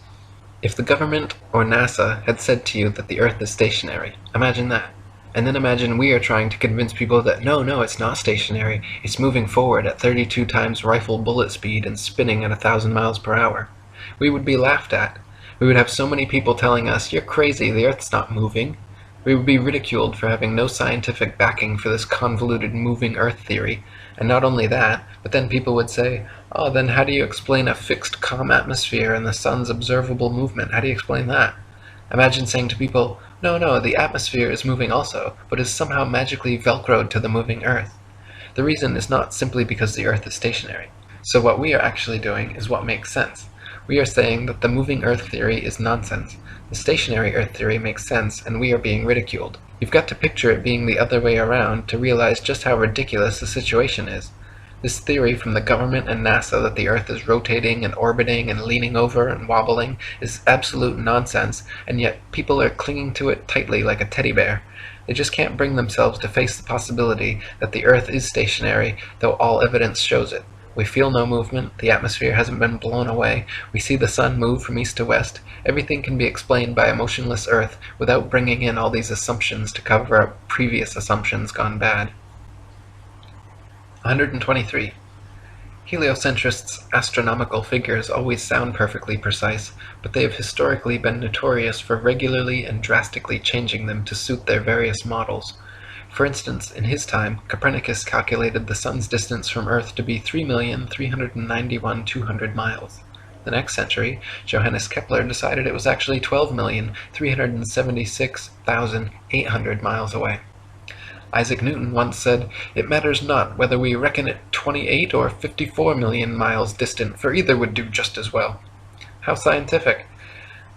"If the government or NASA had said to you that the Earth is stationary, imagine that. And then imagine we are trying to convince people that no, it's not stationary, it's moving forward at 32 times rifle bullet speed and spinning at 1,000 miles per hour. We would be laughed at. We would have so many people telling us, you're crazy, the Earth's not moving. We would be ridiculed for having no scientific backing for this convoluted moving Earth theory. And not only that, but then people would say, oh, then how do you explain a fixed calm atmosphere and the sun's observable movement? How do you explain that? Imagine saying to people, no, the atmosphere is moving also, but is somehow magically velcroed to the moving Earth. The reason is not simply because the Earth is stationary. So what we are actually doing is what makes sense. We are saying that the moving Earth theory is nonsense. The stationary Earth theory makes sense, and we are being ridiculed. You've got to picture it being the other way around to realize just how ridiculous the situation is. This theory from the government and NASA that the Earth is rotating and orbiting and leaning over and wobbling is absolute nonsense, and yet people are clinging to it tightly like a teddy bear. They just can't bring themselves to face the possibility that the Earth is stationary, though all evidence shows it. We feel no movement, the atmosphere hasn't been blown away, we see the sun move from east to west. Everything can be explained by a motionless Earth without bringing in all these assumptions to cover up previous assumptions gone bad. 123. Heliocentrists' astronomical figures always sound perfectly precise, but they have historically been notorious for regularly and drastically changing them to suit their various models. For instance, in his time, Copernicus calculated the sun's distance from Earth to be 3,391,200 miles. The next century, Johannes Kepler decided it was actually 12,376,800 miles away. Isaac Newton once said, "It matters not whether we reckon it 28 or 54 million miles distant, for either would do just as well." How scientific!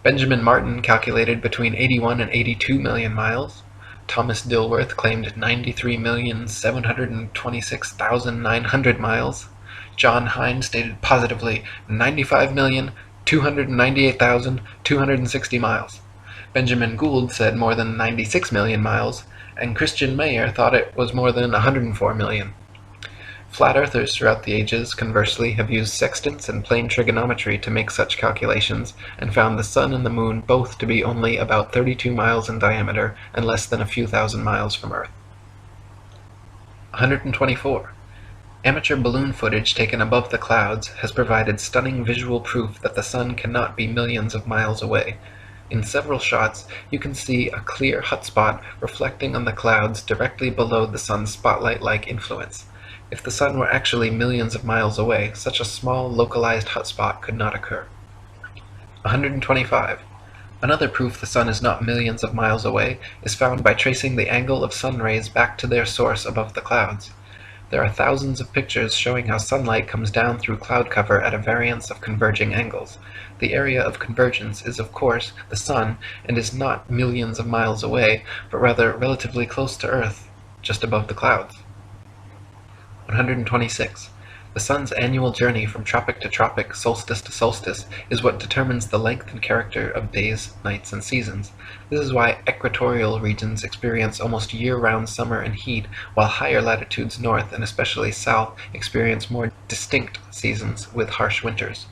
Benjamin Martin calculated between 81 and 82 million miles. Thomas Dilworth claimed 93,726,900 miles. John Hine stated positively 95,298,260 miles. Benjamin Gould said more than 96 million miles, and Christian Mayer thought it was more than 104 million. Flat earthers throughout the ages, conversely, have used sextants and plane trigonometry to make such calculations, and found the sun and the moon both to be only about 32 miles in diameter and less than a few thousand miles from Earth. 124. Amateur balloon footage taken above the clouds has provided stunning visual proof that the sun cannot be millions of miles away. In several shots, you can see a clear hotspot reflecting on the clouds directly below the sun's spotlight-like influence. If the sun were actually millions of miles away, such a small localized hotspot could not occur. 125. Another proof the sun is not millions of miles away is found by tracing the angle of sun rays back to their source above the clouds. There are thousands of pictures showing how sunlight comes down through cloud cover at a variance of converging angles. The area of convergence is, of course, the sun, and is not millions of miles away, but rather relatively close to Earth, just above the clouds. 126. The sun's annual journey from tropic to tropic, solstice to solstice, is what determines the length and character of days, nights, and seasons. This is why equatorial regions experience almost year-round summer and heat, while higher latitudes north and especially south experience more distinct seasons with harsh winters.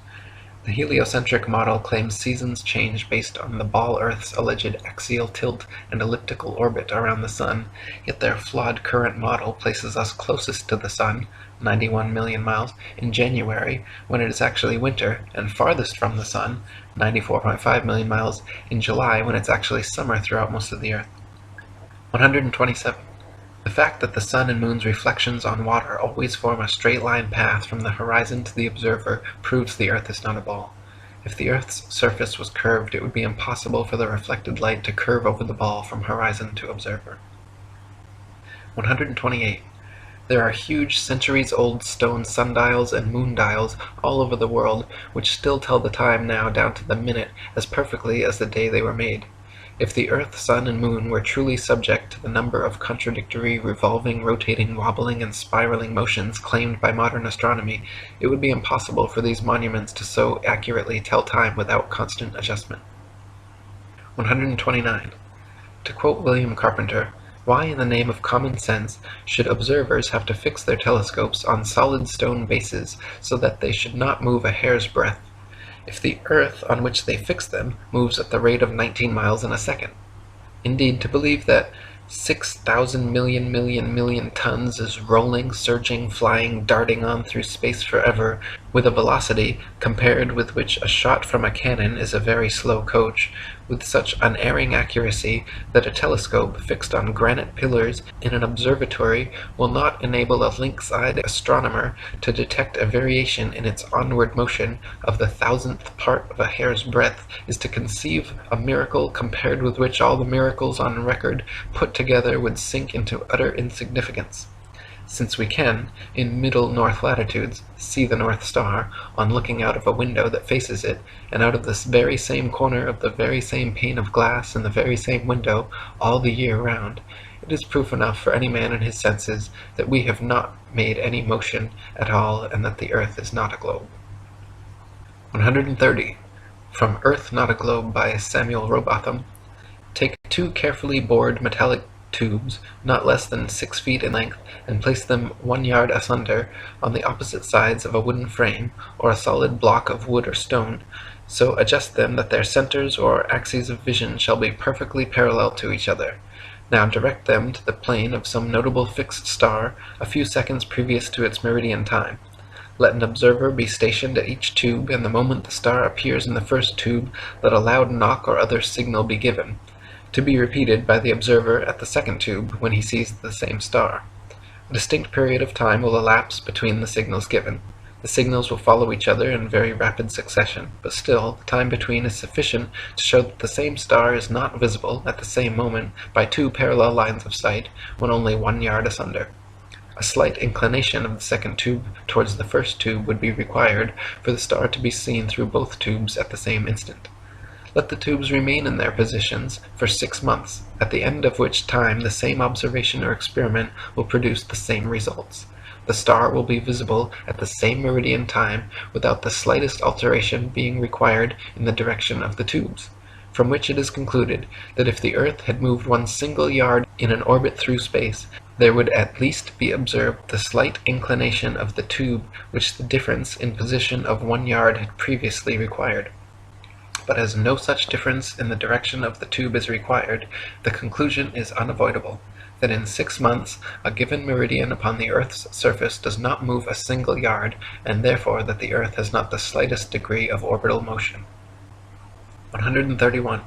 The heliocentric model claims seasons change based on the ball Earth's alleged axial tilt and elliptical orbit around the sun, yet their flawed current model places us closest to the sun, 91 million miles, in January, when it is actually winter, and farthest from the sun, 94.5 million miles, in July, when it's actually summer throughout most of the Earth. 127. The fact that the sun and moon's reflections on water always form a straight-line path from the horizon to the observer proves the Earth is not a ball. If the Earth's surface was curved, it would be impossible for the reflected light to curve over the ball from horizon to observer. 128. There are huge centuries-old stone sundials and moondials all over the world which still tell the time now down to the minute as perfectly as the day they were made. If the Earth, Sun, and Moon were truly subject to the number of contradictory, revolving, rotating, wobbling, and spiraling motions claimed by modern astronomy, it would be impossible for these monuments to so accurately tell time without constant adjustment. 129. To quote William Carpenter, "Why in the name of common sense should observers have to fix their telescopes on solid stone bases so that they should not move a hair's breadth, if the Earth on which they fix them moves at the rate of 19 miles in a second? Indeed, to believe that 6,000 million tons is rolling, surging, flying, darting on through space forever, with a velocity compared with which a shot from a cannon is a very slow coach, with such unerring accuracy that a telescope fixed on granite pillars in an observatory will not enable a lynx-eyed astronomer to detect a variation in its onward motion of the thousandth part of a hair's breadth, is to conceive a miracle compared with which all the miracles on record put together would sink into utter insignificance. Since we can, in middle north latitudes, see the North Star, on looking out of a window that faces it, and out of this very same corner of the very same pane of glass in the very same window, all the year round, it is proof enough for any man in his senses that we have not made any motion at all, and that the Earth is not a globe." 130. From Earth Not a Globe by Samuel Robotham. Take 2 carefully bored metallic tubes, not less than 6 feet in length, and place them 1 yard asunder on the opposite sides of a wooden frame, or a solid block of wood or stone, so adjust them that their centers or axes of vision shall be perfectly parallel to each other. Now direct them to the plane of some notable fixed star a few seconds previous to its meridian time. Let an observer be stationed at each tube, and the moment the star appears in the first tube, let a loud knock or other signal be given, to be repeated by the observer at the second tube when he sees the same star. A distinct period of time will elapse between the signals given. The signals will follow each other in very rapid succession, but still the time between is sufficient to show that the same star is not visible at the same moment by 2 parallel lines of sight when only 1 yard asunder. A slight inclination of the second tube towards the first tube would be required for the star to be seen through both tubes at the same instant. Let the tubes remain in their positions for 6 months, at the end of which time the same observation or experiment will produce the same results. The star will be visible at the same meridian time without the slightest alteration being required in the direction of the tubes, from which it is concluded that if the Earth had moved 1 single yard in an orbit through space, there would at least be observed the slight inclination of the tube which the difference in position of 1 yard had previously required. But as no such difference in the direction of the tube is required, the conclusion is unavoidable, that in 6 months a given meridian upon the Earth's surface does not move a single yard, and therefore that the Earth has not the slightest degree of orbital motion. 131.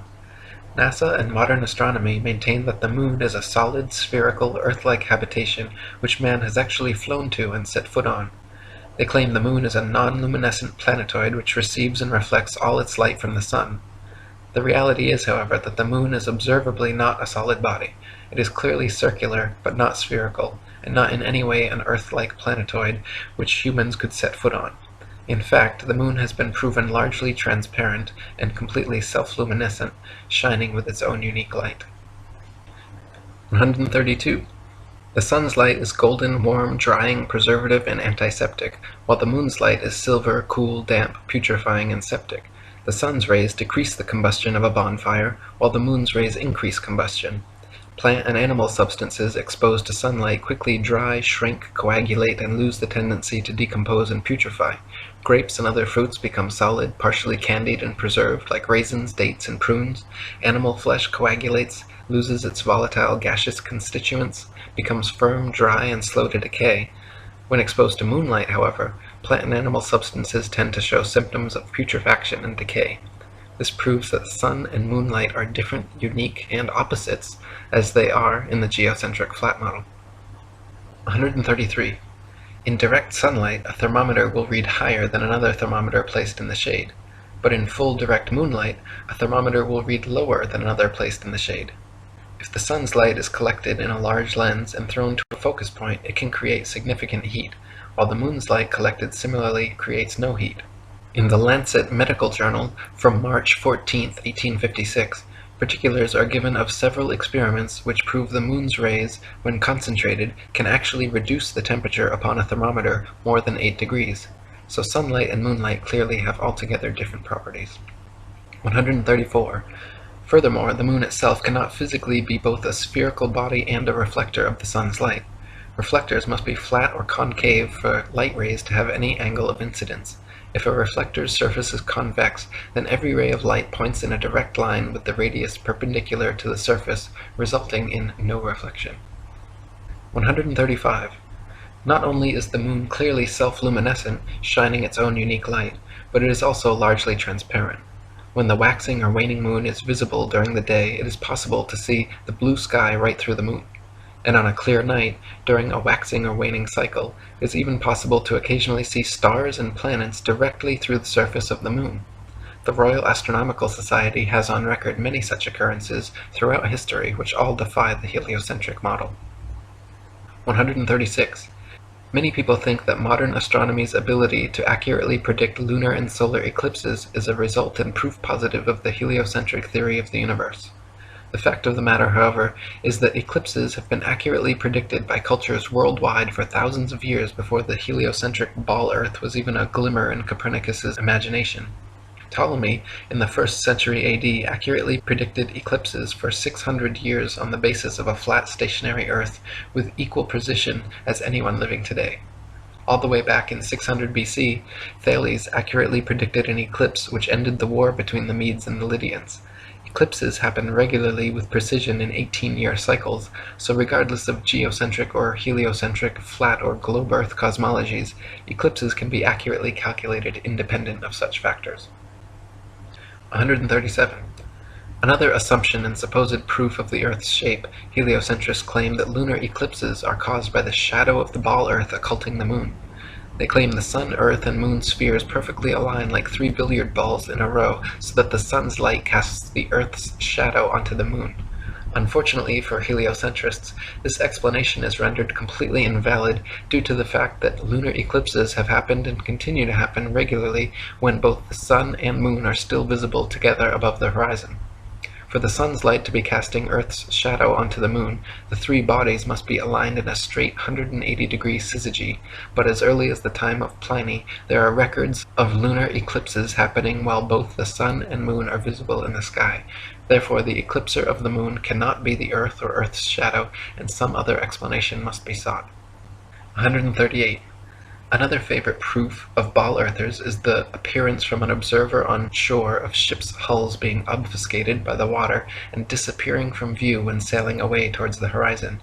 NASA and modern astronomy maintain that the Moon is a solid, spherical, Earth-like habitation which man has actually flown to and set foot on. They claim the Moon is a non-luminescent planetoid which receives and reflects all its light from the Sun. The reality is, however, that the moon is observably not a solid body. It is clearly circular, but not spherical, and not in any way an Earth-like planetoid which humans could set foot on. In fact, the moon has been proven largely transparent and completely self-luminescent, shining with its own unique light. 132. The sun's light is golden, warm, drying, preservative, and antiseptic, while the moon's light is silver, cool, damp, putrefying, and septic. The sun's rays decrease the combustion of a bonfire, while the moon's rays increase combustion. Plant and animal substances exposed to sunlight quickly dry, shrink, coagulate, and lose the tendency to decompose and putrefy. Grapes and other fruits become solid, partially candied and preserved, like raisins, dates, and prunes. Animal flesh coagulates, loses its volatile gaseous constituents, becomes firm, dry, and slow to decay. When exposed to moonlight, however, plant and animal substances tend to show symptoms of putrefaction and decay. This proves that sun and moonlight are different, unique, and opposites, as they are in the geocentric flat model. 133. In direct sunlight, a thermometer will read higher than another thermometer placed in the shade, but in full direct moonlight, a thermometer will read lower than another placed in the shade. If the sun's light is collected in a large lens and thrown to a focus point, it can create significant heat, while the moon's light collected similarly creates no heat. In the Lancet Medical Journal from March 14, 1856, particulars are given of several experiments which prove the moon's rays, when concentrated, can actually reduce the temperature upon a thermometer more than 8 degrees. So sunlight and moonlight clearly have altogether different properties. 134. Furthermore, the moon itself cannot physically be both a spherical body and a reflector of the sun's light. Reflectors must be flat or concave for light rays to have any angle of incidence. If a reflector's surface is convex, then every ray of light points in a direct line with the radius perpendicular to the surface, resulting in no reflection. 135. Not only is the moon clearly self-luminescent, shining its own unique light, but it is also largely transparent. When the waxing or waning moon is visible during the day, it is possible to see the blue sky right through the moon. And on a clear night, during a waxing or waning cycle, it is even possible to occasionally see stars and planets directly through the surface of the moon. The Royal Astronomical Society has on record many such occurrences throughout history which all defy the heliocentric model. 136. Many people think that modern astronomy's ability to accurately predict lunar and solar eclipses is a result and proof positive of the heliocentric theory of the universe. The fact of the matter, however, is that eclipses have been accurately predicted by cultures worldwide for thousands of years before the heliocentric ball Earth was even a glimmer in Copernicus's imagination. Ptolemy, in the 1st century AD, accurately predicted eclipses for 600 years on the basis of a flat stationary Earth with equal precision as anyone living today. All the way back in 600 BC, Thales accurately predicted an eclipse which ended the war between the Medes and the Lydians. Eclipses happen regularly with precision in 18-year cycles, so regardless of geocentric or heliocentric, flat or globe Earth cosmologies, eclipses can be accurately calculated independent of such factors. 137. Another assumption and supposed proof of the Earth's shape, heliocentrists claim that lunar eclipses are caused by the shadow of the ball Earth occulting the moon. They claim the Sun, Earth, and Moon spheres perfectly align like 3 billiard balls in a row so that the Sun's light casts the Earth's shadow onto the Moon. Unfortunately for heliocentrists, this explanation is rendered completely invalid due to the fact that lunar eclipses have happened and continue to happen regularly when both the Sun and Moon are still visible together above the horizon. For the Sun's light to be casting Earth's shadow onto the Moon, the three bodies must be aligned in a straight 180-degree syzygy, but as early as the time of Pliny, there are records of lunar eclipses happening while both the Sun and Moon are visible in the sky. Therefore, the eclipser of the Moon cannot be the Earth or Earth's shadow, and some other explanation must be sought. 138. Another favorite proof of ball earthers is the appearance from an observer on shore of ships' hulls being obfuscated by the water and disappearing from view when sailing away towards the horizon.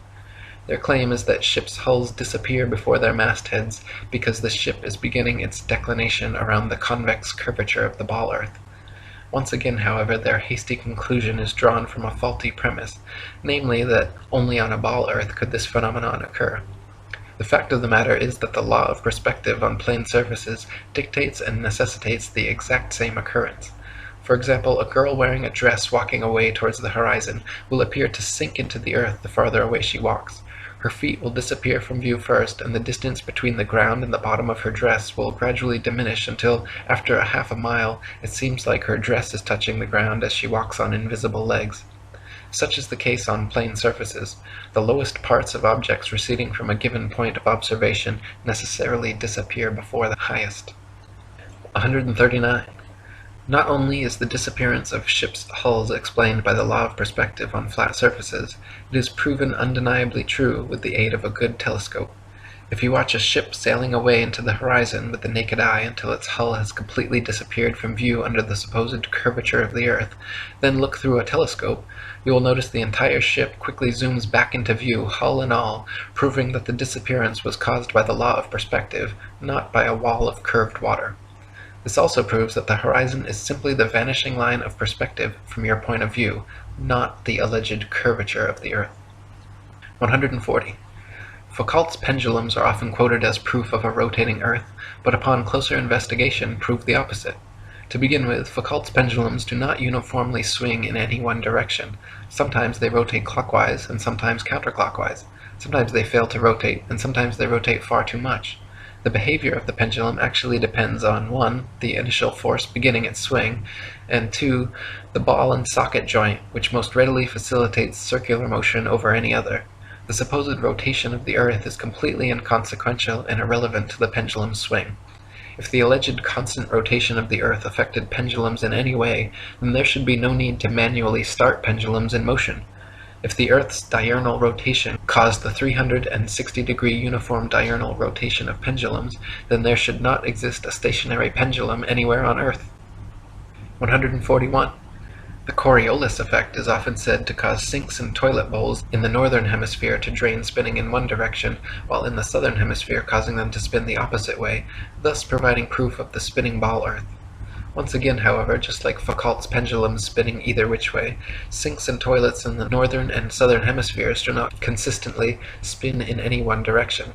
Their claim is that ships' hulls disappear before their mastheads because the ship is beginning its declination around the convex curvature of the ball earth. Once again, however, their hasty conclusion is drawn from a faulty premise, namely that only on a ball earth could this phenomenon occur. The fact of the matter is that the law of perspective on plane surfaces dictates and necessitates the exact same occurrence. For example, a girl wearing a dress walking away towards the horizon will appear to sink into the earth the farther away she walks. Her feet will disappear from view first, and the distance between the ground and the bottom of her dress will gradually diminish until, after a half a mile, it seems like her dress is touching the ground as she walks on invisible legs. Such is the case on plane surfaces. The lowest parts of objects receding from a given point of observation necessarily disappear before the highest. 139. Not only is the disappearance of ships' hulls explained by the law of perspective on flat surfaces, it is proven undeniably true with the aid of a good telescope. If you watch a ship sailing away into the horizon with the naked eye until its hull has completely disappeared from view under the supposed curvature of the earth, then look through a telescope, you will notice the entire ship quickly zooms back into view, hull and all, proving that the disappearance was caused by the law of perspective, not by a wall of curved water. This also proves that the horizon is simply the vanishing line of perspective from your point of view, not the alleged curvature of the earth. 140. Foucault's pendulums are often quoted as proof of a rotating earth, but upon closer investigation prove the opposite. To begin with, Foucault's pendulums do not uniformly swing in any one direction. Sometimes they rotate clockwise and sometimes counterclockwise. Sometimes they fail to rotate, and sometimes they rotate far too much. The behavior of the pendulum actually depends on 1. The initial force beginning its swing, and 2. The ball and socket joint, which most readily facilitates circular motion over any other. The supposed rotation of the earth is completely inconsequential and irrelevant to the pendulum's swing. If the alleged constant rotation of the earth affected pendulums in any way, then there should be no need to manually start pendulums in motion. If the Earth's diurnal rotation caused the 360-degree uniform diurnal rotation of pendulums, then there should not exist a stationary pendulum anywhere on Earth. 141. The Coriolis effect is often said to cause sinks in toilet bowls in the northern hemisphere to drain spinning in one direction, while in the southern hemisphere causing them to spin the opposite way, thus providing proof of the spinning ball Earth. Once again, however, just like Foucault's pendulums spinning either which way, sinks and toilets in the northern and southern hemispheres do not consistently spin in any one direction.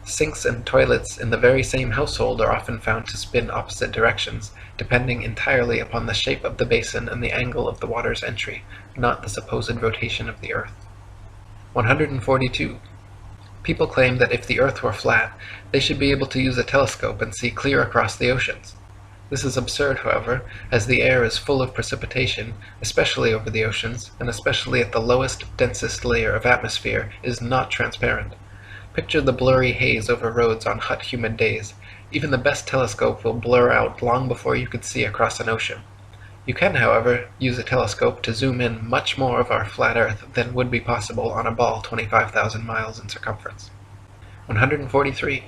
Sinks and toilets in the very same household are often found to spin opposite directions, depending entirely upon the shape of the basin and the angle of the water's entry, not the supposed rotation of the earth. 142. People claim that if the earth were flat, they should be able to use a telescope and see clear across the oceans. This is absurd, however, as the air is full of precipitation, especially over the oceans, and especially at the lowest, densest layer of atmosphere, is not transparent. Picture the blurry haze over roads on hot, humid days. Even the best telescope will blur out long before you could see across an ocean. You can, however, use a telescope to zoom in much more of our flat Earth than would be possible on a ball 25,000 miles in circumference. 143.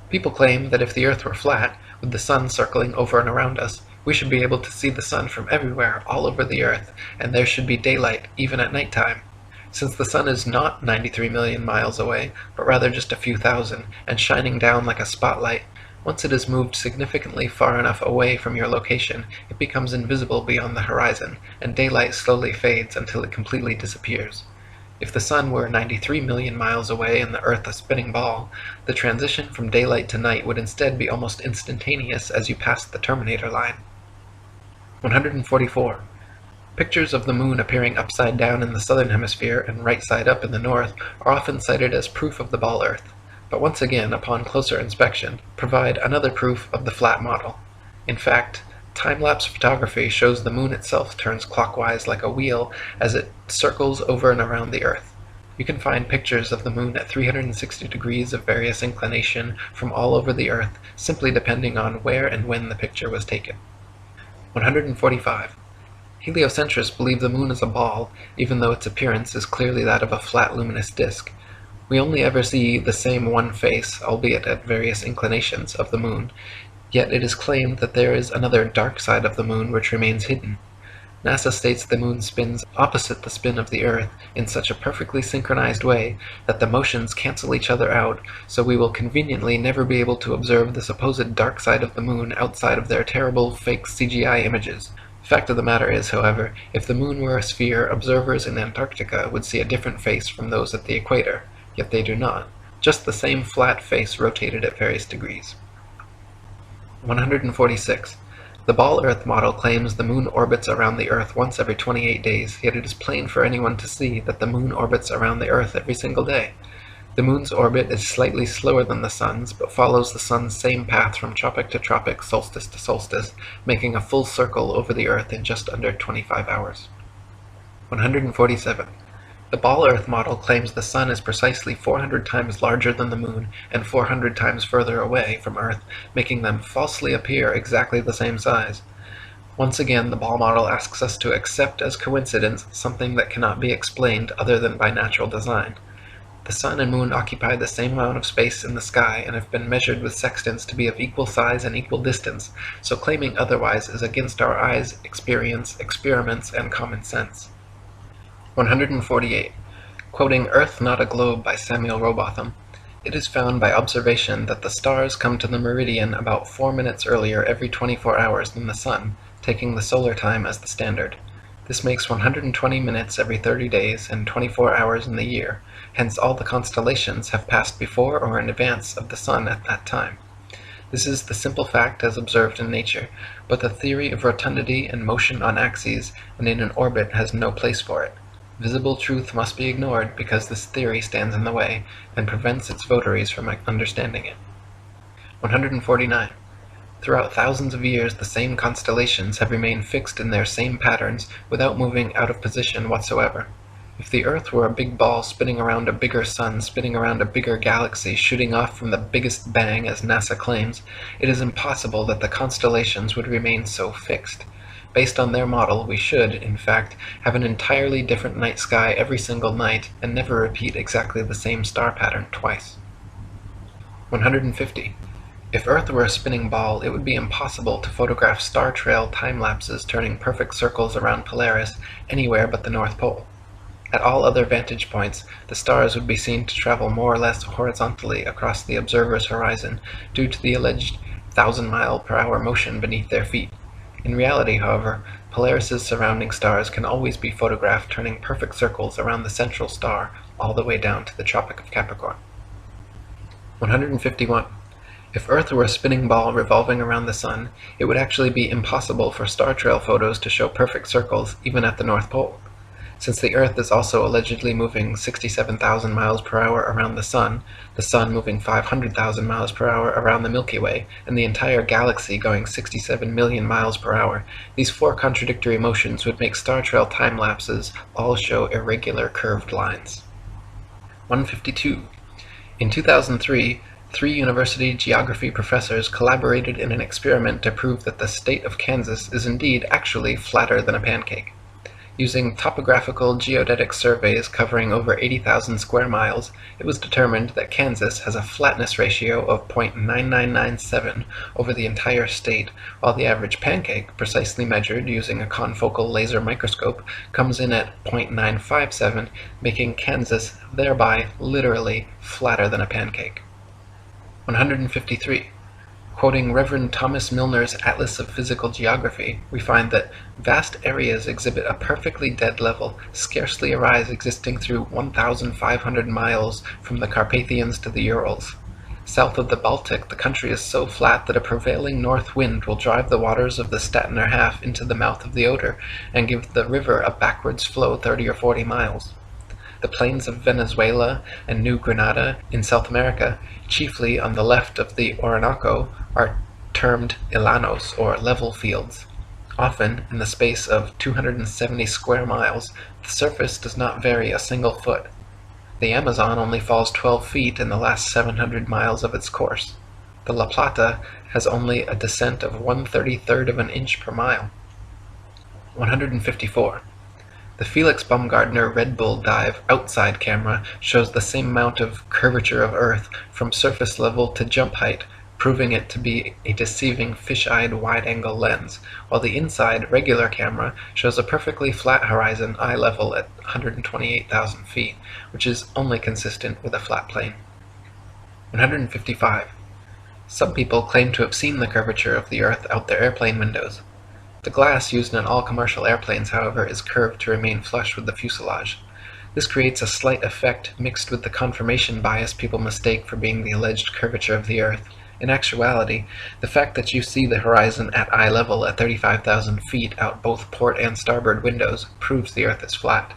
People claim that if the Earth were flat, with the sun circling over and around us, we should be able to see the sun from everywhere, all over the Earth, and there should be daylight, even at nighttime. Since the sun is not 93 million miles away, but rather just a few thousand, and shining down like a spotlight, once it is moved significantly far enough away from your location, it becomes invisible beyond the horizon, and daylight slowly fades until it completely disappears. If the sun were 93 million miles away and the Earth a spinning ball, the transition from daylight to night would instead be almost instantaneous as you passed the terminator line. 144. Pictures of the moon appearing upside down in the southern hemisphere and right side up in the north are often cited as proof of the ball Earth, but once again, upon closer inspection, provide another proof of the flat model. In fact, time-lapse photography shows the moon itself turns clockwise like a wheel as it circles over and around the Earth. You can find pictures of the moon at 360 degrees of various inclination from all over the Earth, simply depending on where and when the picture was taken. 145. Heliocentrists believe the moon is a ball, even though its appearance is clearly that of a flat luminous disk. We only ever see the same one face, albeit at various inclinations, of the moon, yet it is claimed that there is another dark side of the moon which remains hidden. NASA states the moon spins opposite the spin of the Earth in such a perfectly synchronized way that the motions cancel each other out, so we will conveniently never be able to observe the supposed dark side of the moon outside of their terrible fake CGI images. The fact of the matter is, however, if the moon were a sphere, observers in Antarctica would see a different face from those at the equator, yet they do not. Just the same flat face rotated at various degrees. 146. The ball Earth model claims the Moon orbits around the Earth once every 28 days, yet it is plain for anyone to see that the Moon orbits around the Earth every single day. The Moon's orbit is slightly slower than the Sun's, but follows the Sun's same path from tropic to tropic, solstice to solstice, making a full circle over the Earth in just under 25 hours. 147. The ball Earth model claims the Sun is precisely 400 times larger than the Moon and 400 times further away from Earth, making them falsely appear exactly the same size. Once again, the ball model asks us to accept as coincidence something that cannot be explained other than by natural design. The Sun and Moon occupy the same amount of space in the sky and have been measured with sextants to be of equal size and equal distance, so claiming otherwise is against our eyes, experience, experiments, and common sense. 148. Quoting Earth Not a Globe by Samuel Rowbotham, it is found by observation that the stars come to the meridian about 4 minutes earlier every 24 hours than the Sun, taking the solar time as the standard. This makes 120 minutes every 30 days and 24 hours in the year, hence all the constellations have passed before or in advance of the Sun at that time. This is the simple fact as observed in nature, but the theory of rotundity and motion on axes and in an orbit has no place for it. Visible truth must be ignored because this theory stands in the way and prevents its votaries from understanding it. 149. Throughout thousands of years, the same constellations have remained fixed in their same patterns without moving out of position whatsoever. If the Earth were a big ball spinning around a bigger sun, spinning around a bigger galaxy, shooting off from the biggest bang, as NASA claims, it is impossible that the constellations would remain so fixed. Based on their model, we should, in fact, have an entirely different night sky every single night and never repeat exactly the same star pattern twice. 150. If Earth were a spinning ball, it would be impossible to photograph star trail time-lapses turning perfect circles around Polaris anywhere but the North Pole. At all other vantage points, the stars would be seen to travel more or less horizontally across the observer's horizon due to the alleged 1,000-mile-per-hour motion beneath their feet. In reality, however, Polaris's surrounding stars can always be photographed turning perfect circles around the central star all the way down to the Tropic of Capricorn. 151. If Earth were a spinning ball revolving around the Sun, it would actually be impossible for star trail photos to show perfect circles even at the North Pole. Since the Earth is also allegedly moving 67,000 miles per hour around the Sun moving 500,000 miles per hour around the Milky Way, and the entire galaxy going 67 million miles per hour, these four contradictory motions would make star trail time lapses all show irregular curved lines. 152. In 2003, 3 university geography professors collaborated in an experiment to prove that the state of Kansas is indeed actually flatter than a pancake. Using topographical geodetic surveys covering over 80,000 square miles, it was determined that Kansas has a flatness ratio of 0.9997 over the entire state, while the average pancake, precisely measured using a confocal laser microscope, comes in at 0.957, making Kansas thereby literally flatter than a pancake. 153. Quoting Reverend Thomas Milner's Atlas of Physical Geography, we find that vast areas exhibit a perfectly dead level, scarcely a rise existing through 1,500 miles from the Carpathians to the Urals. South of the Baltic, the country is so flat that a prevailing north wind will drive the waters of the Stettiner Half into the mouth of the Oder and give the river a backwards flow 30 or 40 miles. The plains of Venezuela and New Granada in South America, chiefly on the left of the Orinoco, are termed llanos, or level fields. Often, in the space of 270 square miles, the surface does not vary a single foot. The Amazon only falls 12 feet in the last 700 miles of its course. The La Plata has only a descent of 1/33 of an inch per mile. 154. The Felix Baumgartner Red Bull Dive outside camera shows the same amount of curvature of Earth from surface level to jump height, proving it to be a deceiving fish-eyed wide-angle lens, while the inside regular camera shows a perfectly flat horizon eye level at 128,000 feet, which is only consistent with a flat plane. 155. Some people claim to have seen the curvature of the Earth out their airplane windows. The glass used in all commercial airplanes, however, is curved to remain flush with the fuselage. This creates a slight effect mixed with the confirmation bias people mistake for being the alleged curvature of the Earth. In actuality, the fact that you see the horizon at eye level at 35,000 feet out both port and starboard windows proves the Earth is flat.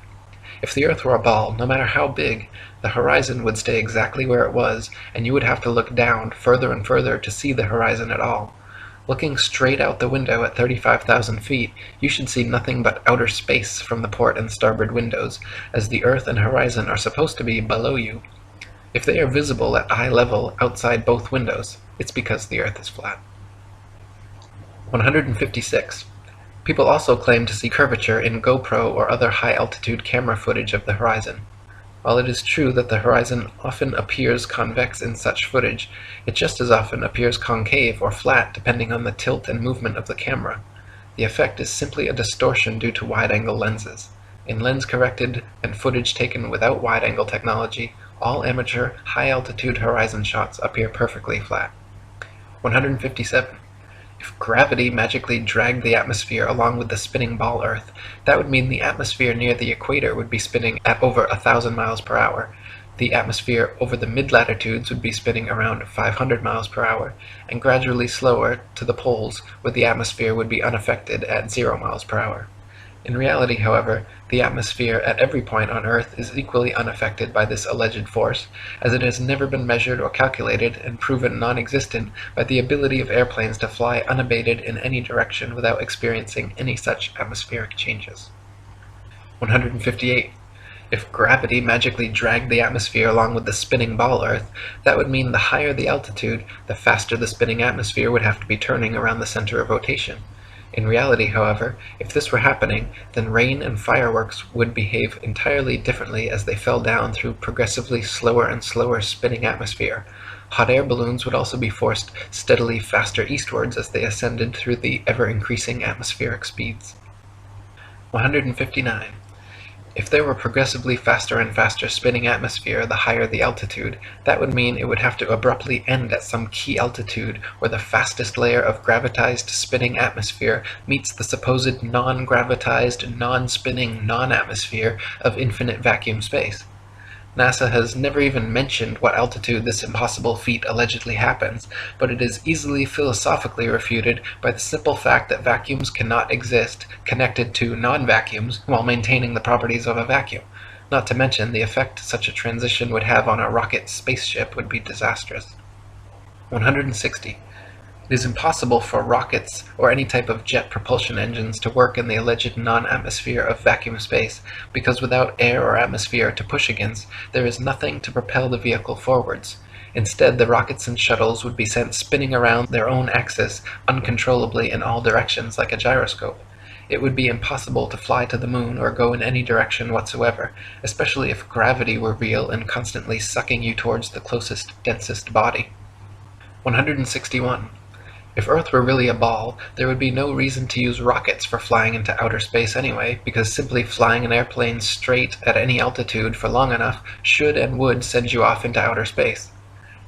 If the Earth were a ball, no matter how big, the horizon would stay exactly where it was, and you would have to look down further and further to see the horizon at all. Looking straight out the window at 35,000 feet, you should see nothing but outer space from the port and starboard windows, as the Earth and horizon are supposed to be below you. If they are visible at eye level outside both windows, it's because the Earth is flat. 156. People also claim to see curvature in GoPro or other high-altitude camera footage of the horizon. While it is true that the horizon often appears convex in such footage, it just as often appears concave or flat depending on the tilt and movement of the camera. The effect is simply a distortion due to wide-angle lenses. In lens-corrected and footage taken without wide-angle technology, all amateur, high-altitude horizon shots appear perfectly flat. 157. If gravity magically dragged the atmosphere along with the spinning ball Earth, that would mean the atmosphere near the equator would be spinning at over 1,000 miles per hour. The atmosphere over the mid-latitudes would be spinning around 500 miles per hour, and gradually slower to the poles, where the atmosphere would be unaffected at 0 miles per hour. In reality, however, the atmosphere at every point on Earth is equally unaffected by this alleged force, as it has never been measured or calculated and proven non-existent by the ability of airplanes to fly unabated in any direction without experiencing any such atmospheric changes. 158. If gravity magically dragged the atmosphere along with the spinning ball Earth, that would mean the higher the altitude, the faster the spinning atmosphere would have to be turning around the center of rotation. In reality, however, if this were happening, then rain and fireworks would behave entirely differently as they fell down through progressively slower and slower spinning atmosphere. Hot air balloons would also be forced steadily faster eastwards as they ascended through the ever-increasing atmospheric speeds. 159. If there were progressively faster and faster spinning atmosphere the higher the altitude, that would mean it would have to abruptly end at some key altitude where the fastest layer of gravitized spinning atmosphere meets the supposed non-gravitized, non-spinning, non-atmosphere of infinite vacuum space. NASA has never even mentioned what altitude this impossible feat allegedly happens, but it is easily philosophically refuted by the simple fact that vacuums cannot exist connected to non-vacuums while maintaining the properties of a vacuum. Not to mention, the effect such a transition would have on a rocket spaceship would be disastrous. 160. It is impossible for rockets or any type of jet propulsion engines to work in the alleged non-atmosphere of vacuum space, because without air or atmosphere to push against, there is nothing to propel the vehicle forwards. Instead, the rockets and shuttles would be sent spinning around their own axis uncontrollably in all directions like a gyroscope. It would be impossible to fly to the moon or go in any direction whatsoever, especially if gravity were real and constantly sucking you towards the closest, densest body. 161. If Earth were really a ball, there would be no reason to use rockets for flying into outer space anyway, because simply flying an airplane straight at any altitude for long enough should and would send you off into outer space.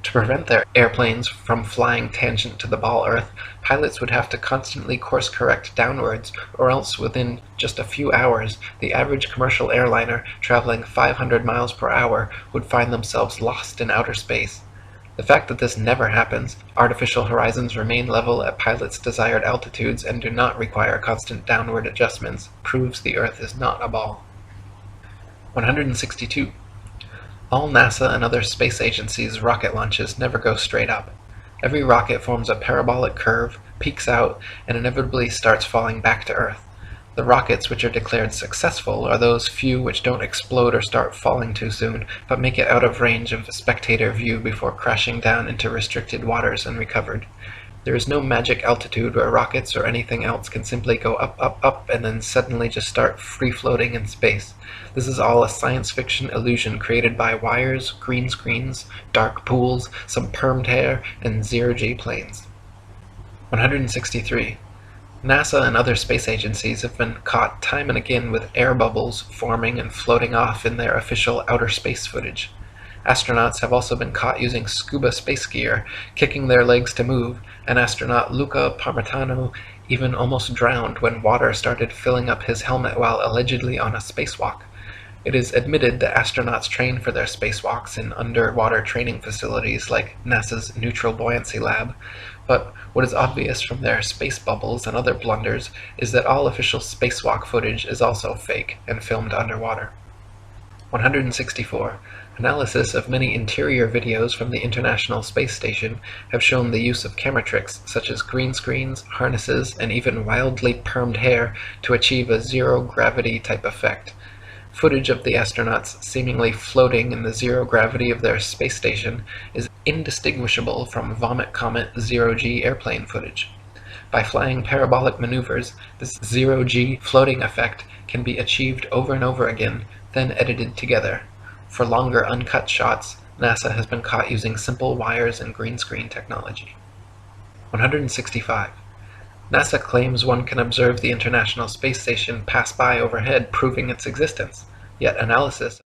To prevent their airplanes from flying tangent to the ball Earth, pilots would have to constantly course-correct downwards, or else within just a few hours, the average commercial airliner traveling 500 miles per hour would find themselves lost in outer space. The fact that this never happens, artificial horizons remain level at pilots' desired altitudes and do not require constant downward adjustments, proves the Earth is not a ball. 162. All NASA and other space agencies' rocket launches never go straight up. Every rocket forms a parabolic curve, peaks out, and inevitably starts falling back to Earth. The rockets which are declared successful are those few which don't explode or start falling too soon, but make it out of range of spectator view before crashing down into restricted waters and recovered. There is no magic altitude where rockets or anything else can simply go up, up, up, and then suddenly just start free-floating in space. This is all a science fiction illusion created by wires, green screens, dark pools, some permed hair, and zero-G planes. 163. NASA and other space agencies have been caught time and again with air bubbles forming and floating off in their official outer space footage. Astronauts have also been caught using scuba space gear, kicking their legs to move, and astronaut Luca Parmitano even almost drowned when water started filling up his helmet while allegedly on a spacewalk. It is admitted that astronauts train for their spacewalks in underwater training facilities like NASA's Neutral Buoyancy Lab, but what is obvious from their space bubbles and other blunders is that all official spacewalk footage is also fake and filmed underwater. 164. Analysis of many interior videos from the International Space Station have shown the use of camera tricks such as green screens, harnesses, and even wildly permed hair to achieve a zero-gravity type effect. Footage of the astronauts seemingly floating in the zero gravity of their space station is indistinguishable from Vomit Comet zero-G airplane footage. By flying parabolic maneuvers, this zero-G floating effect can be achieved over and over again, then edited together. For longer uncut shots, NASA has been caught using simple wires and green screen technology. 165. NASA claims one can observe the International Space Station pass by overhead, proving its existence, yet analysis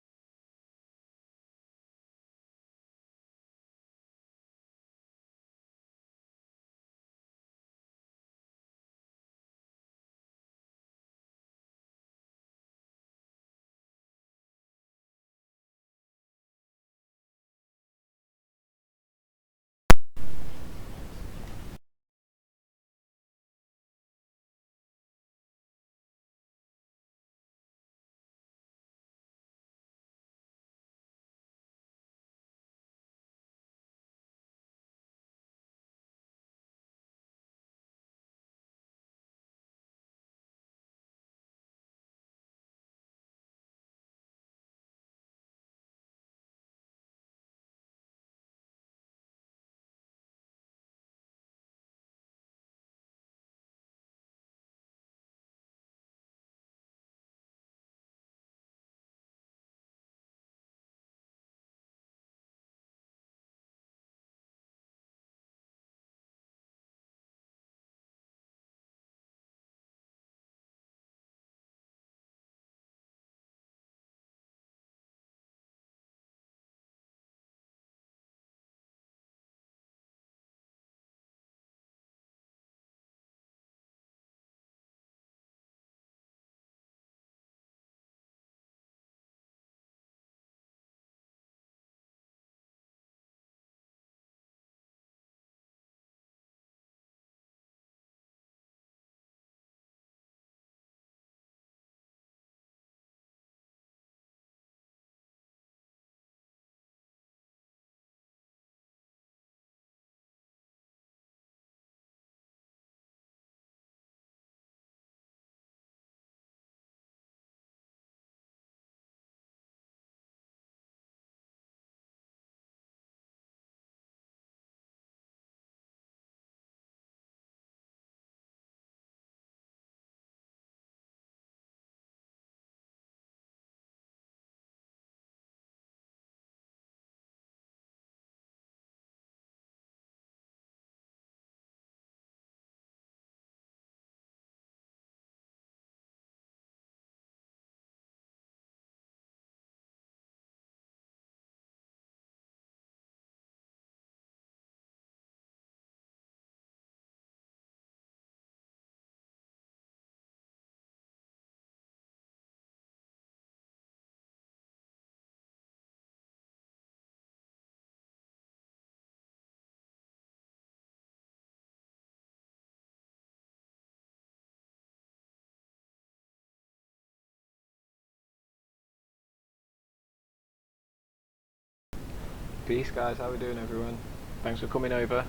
Peace guys, how we doing everyone? Thanks for coming over.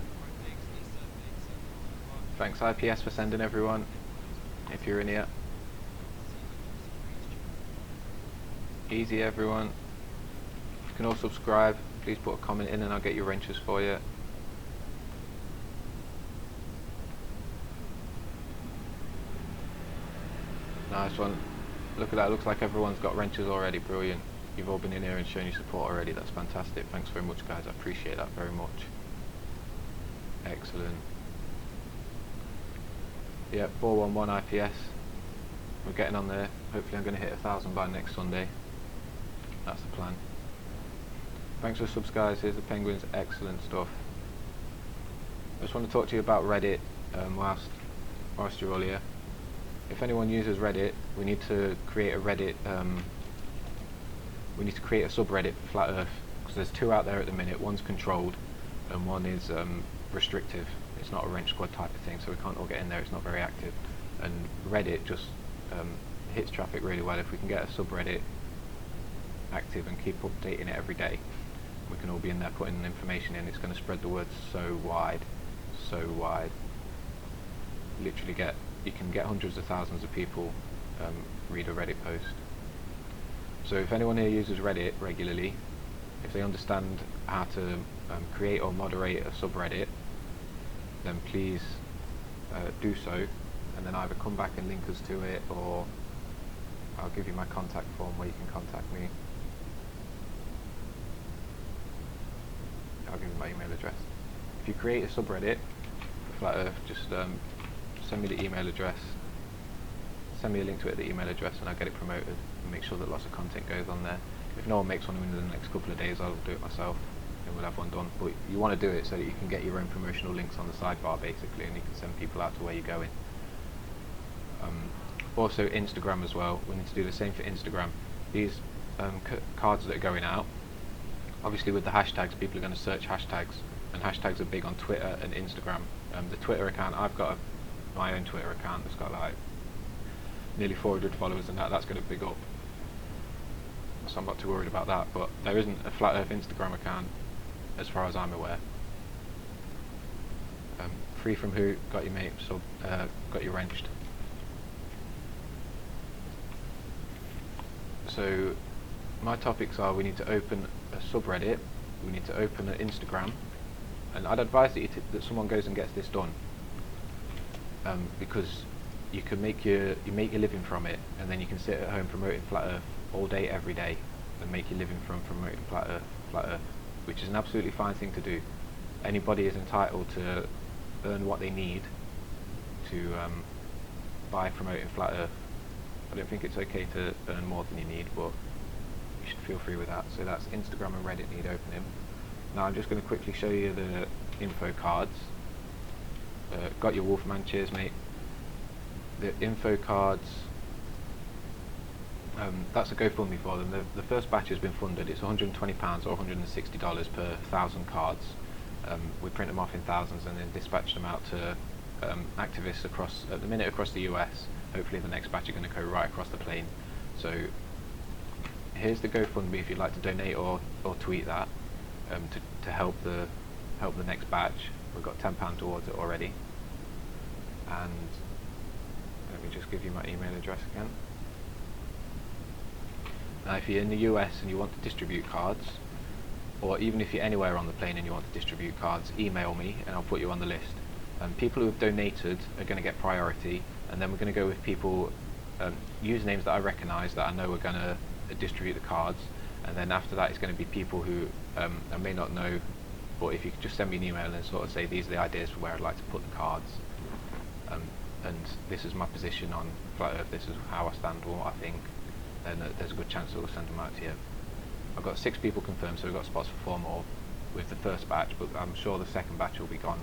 Thanks IPS for sending everyone, if you're in here. Easy everyone. You can all subscribe, please put a comment in and I'll get your wrenches for you. Nice one. Look at that, looks like everyone's got wrenches already, brilliant. You've all been in here and shown your support already, that's fantastic. Thanks very much guys, I appreciate that very much. Excellent. Yep, 411 IPS. We're getting on there. Hopefully I'm going to hit 1,000 by next Sunday. That's the plan. Thanks for the subs guys, here's the penguins, excellent stuff. I just want to talk to you about Reddit whilst you're all here. If anyone uses Reddit, we need to create a Reddit we need to create a subreddit for Flat Earth, because there's two out there at the minute. One's controlled and one is restrictive. It's not a wrench squad type of thing, so we can't all get in there. It's not very active, and Reddit just hits traffic really well. If we can get a subreddit active and keep updating it every day, we can all be in there putting information in. It's going to spread the word so wide, so wide. Literally you can get hundreds of thousands of people read a Reddit post. So if anyone here uses Reddit regularly, if they understand how to create or moderate a subreddit, then please do so, and then either come back and link us to it, or I'll give you my contact form where you can contact me. I'll give you my email address. If you create a subreddit for Flat Earth, just send me the email address, send me a link to it at the email address, and I'll get it promoted and make sure that lots of content goes on there. If no one makes one in the next couple of days, I'll do it myself and we'll have one done. But you want to do it so that you can get your own promotional links on the sidebar basically, and you can send people out to where you're going. Also Instagram as well, we need to do the same for Instagram. These cards that are going out, obviously with the hashtags, people are going to search hashtags, and hashtags are big on Twitter and Instagram. The Twitter account, I've got my own Twitter account that's got like nearly 400 followers, and that's going to big up, so I'm not too worried about that. But there isn't a Flat Earth Instagram account as far as I'm aware. Free from who, got your mate, so got you wrenched. So my topics are: we need to open a subreddit, we need to open an Instagram, and I'd advise that someone goes and gets this done, because you can make your living from it, and then you can sit at home promoting Flat Earth all day every day and make your living from promoting Flat Earth, which is an absolutely fine thing to do. Anybody is entitled to earn what they need to by promoting Flat Earth. I don't think it's okay to earn more than you need, but you should feel free with that. So that's Instagram and Reddit need opening. Now I'm just going to quickly show you the info cards. Got your Wolfman, cheers mate. The info cards, that's a GoFundMe for them. The first batch has been funded. It's £120 or $160 per 1,000 cards. We print them off in thousands and then dispatch them out to activists at the minute across the US. Hopefully the next batch are going to go right across the plane. So here's the GoFundMe if you'd like to donate or tweet that to help the next batch. We've got £10 towards it already. And let me just give you my email address again. Now if you're in the US and you want to distribute cards, or even if you're anywhere on the plane and you want to distribute cards, email me and I'll put you on the list. People who have donated are going to get priority, and then we're going to go with people, usernames that I recognise that I know are going to distribute the cards, and then after that it's going to be people who I may not know, but if you could just send me an email and sort of say these are the ideas for where I'd like to put the cards, and this is my position on Flat Earth, this is how I stand and what I think, then there's a good chance that we'll send them out to you. I've got 6 people confirmed, so we've got spots for 4 more with the first batch, but I'm sure the second batch will be gone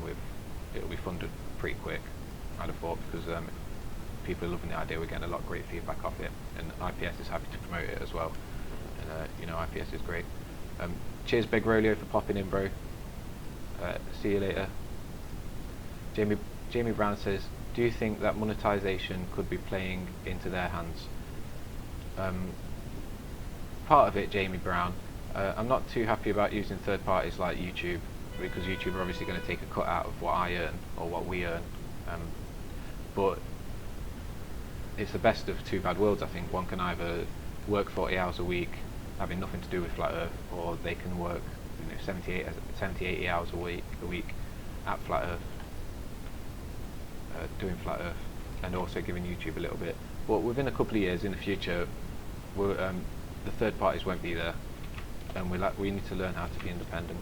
it'll be funded pretty quick, I'd have thought, because people are loving the idea. We're getting a lot of great feedback off it, and IPS is happy to promote it as well, and you know, IPS is great. Cheers Big Rolio for popping in, bro. See you later. Jamie Brown says, do you think that monetization could be playing into their hands? Part of it, Jamie Brown. I'm not too happy about using third parties like YouTube, because YouTube are obviously going to take a cut out of what I earn or what we earn, but it's the best of two bad worlds. I think one can either work 40 hours a week having nothing to do with Flat Earth, or they can work 70, 80 hours a week at Flat Earth, doing Flat Earth, and also giving YouTube a little bit. But within a couple of years in the future, the third parties won't be there, and we need to learn how to be independent.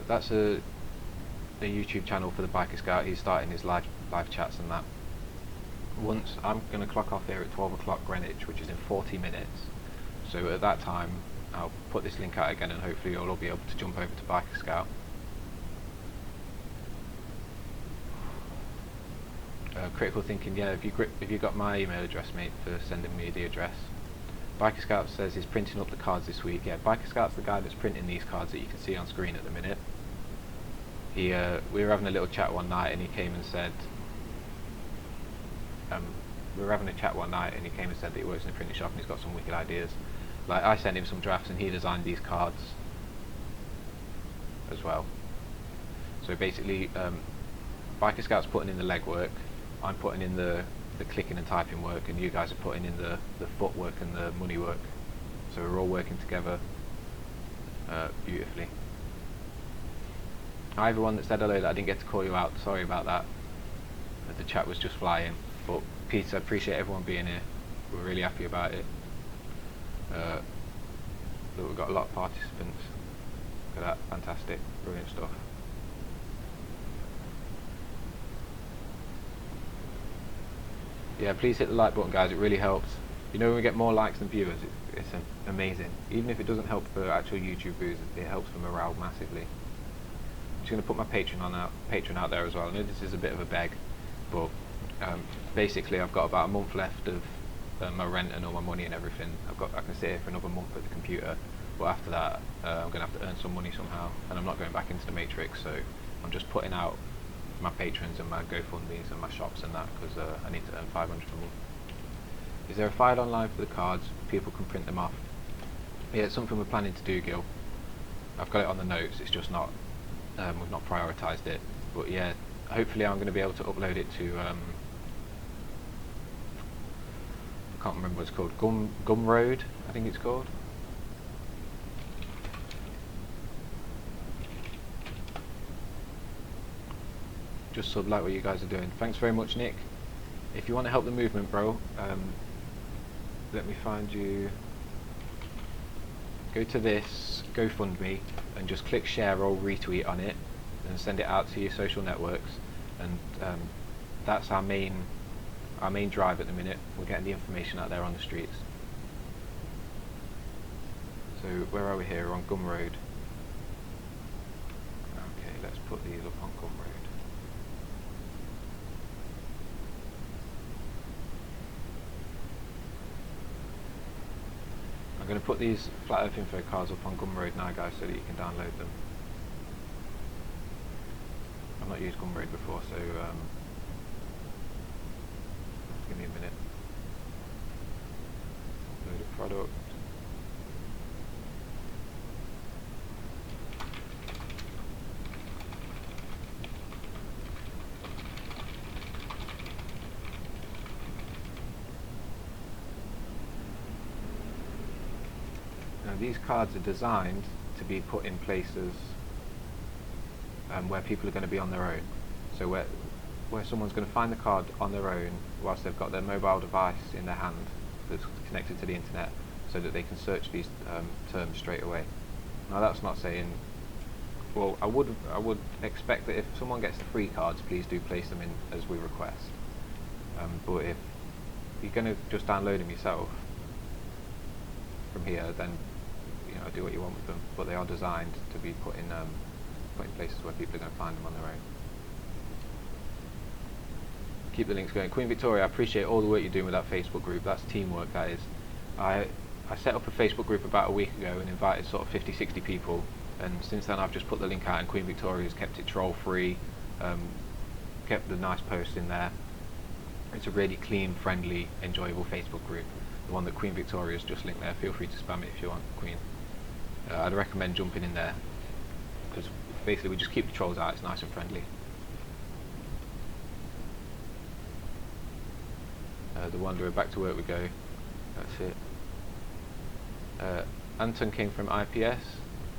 That's a YouTube channel for the Biker Scout. He's starting his live chats and that. Once I'm going to clock off here at 12 o'clock Greenwich, which is in 40 minutes. So at that time, I'll put this link out again, and hopefully you'll all be able to jump over to Biker Scout. Critical thinking, yeah. If you got my email address, mate, for sending me the address, Biker Scout says he's printing up the cards this week. Yeah, Biker Scout's the guy that's printing these cards that you can see on screen at the minute. We were having a little chat one night, and he came and said, that he works in a printing shop and he's got some wicked ideas. Like, I sent him some drafts and he designed these cards as well. So basically, Biker Scout's putting in the legwork, I'm putting in the clicking and typing work, and you guys are putting in the footwork and the money work. So we're all working together beautifully. Hi everyone that said hello that I didn't get to call you out, sorry about that. The chat was just flying. But Peter, I appreciate everyone being here. We're really happy about it. Look, we've got a lot of participants. Look at that, fantastic, brilliant stuff. Yeah, please hit the like button, guys. It really helps. You know, when we get more likes than viewers, it's amazing. Even if it doesn't help for actual YouTube views, it helps for morale massively. I'm just going to put my Patreon out there as well. I know this is a bit of a beg, but basically I've got about a month left of my rent and all my money and everything. I can sit here for another month at the computer, but after that I'm going to have to earn some money somehow, and I'm not going back into the Matrix, so I'm just putting out my patrons and my GoFundMes and my shops and that, because I need to earn 500 a month. Is there a file online for the cards? People can print them off. Yeah, it's something we're planning to do, Gil. I've got it on the notes, it's just not, we've not prioritised it. But yeah, hopefully I'm going to be able to upload it to, I can't remember what it's called, Gumroad, I think it's called. Just sub like what you guys are doing. Thanks very much, Nick. If you want to help the movement, bro, let me find you. Go to this GoFundMe and just click share or retweet on it and send it out to your social networks. And that's our main drive at the minute. We're getting the information out there on the streets. So where are we here? We're on Gumroad. Okay, let's put these up on Gumroad. I'm going to put these Flat Earth info cards up on Gumroad now, guys, so that you can download them. I've not used Gumroad before, so give me a minute. Load a product. Now these cards are designed to be put in places where people are going to be on their own. So where someone's going to find the card on their own whilst they've got their mobile device in their hand that's connected to the internet, so that they can search these terms straight away. Now that's not saying, well, I would expect that if someone gets the free cards, please do place them in as we request. But if you're going to just download them yourself from here, then do what you want with them. But they are designed to be put in places where people are going to find them on their own. Keep the links going. Queen Victoria, I appreciate all the work you're doing with that Facebook group. That's teamwork, that is. I set up a Facebook group about a week ago and invited sort of 50-60 people, and since then I've just put the link out, and Queen Victoria's kept it troll free, kept the nice posts in there. It's a really clean, friendly, enjoyable Facebook group. The one that Queen Victoria's just linked there. Feel free to spam it if you want, Queen. I'd recommend jumping in there, because basically we just keep the trolls out. It's nice and friendly. The Wanderer, back to work we go. That's it. Anton came from IPS.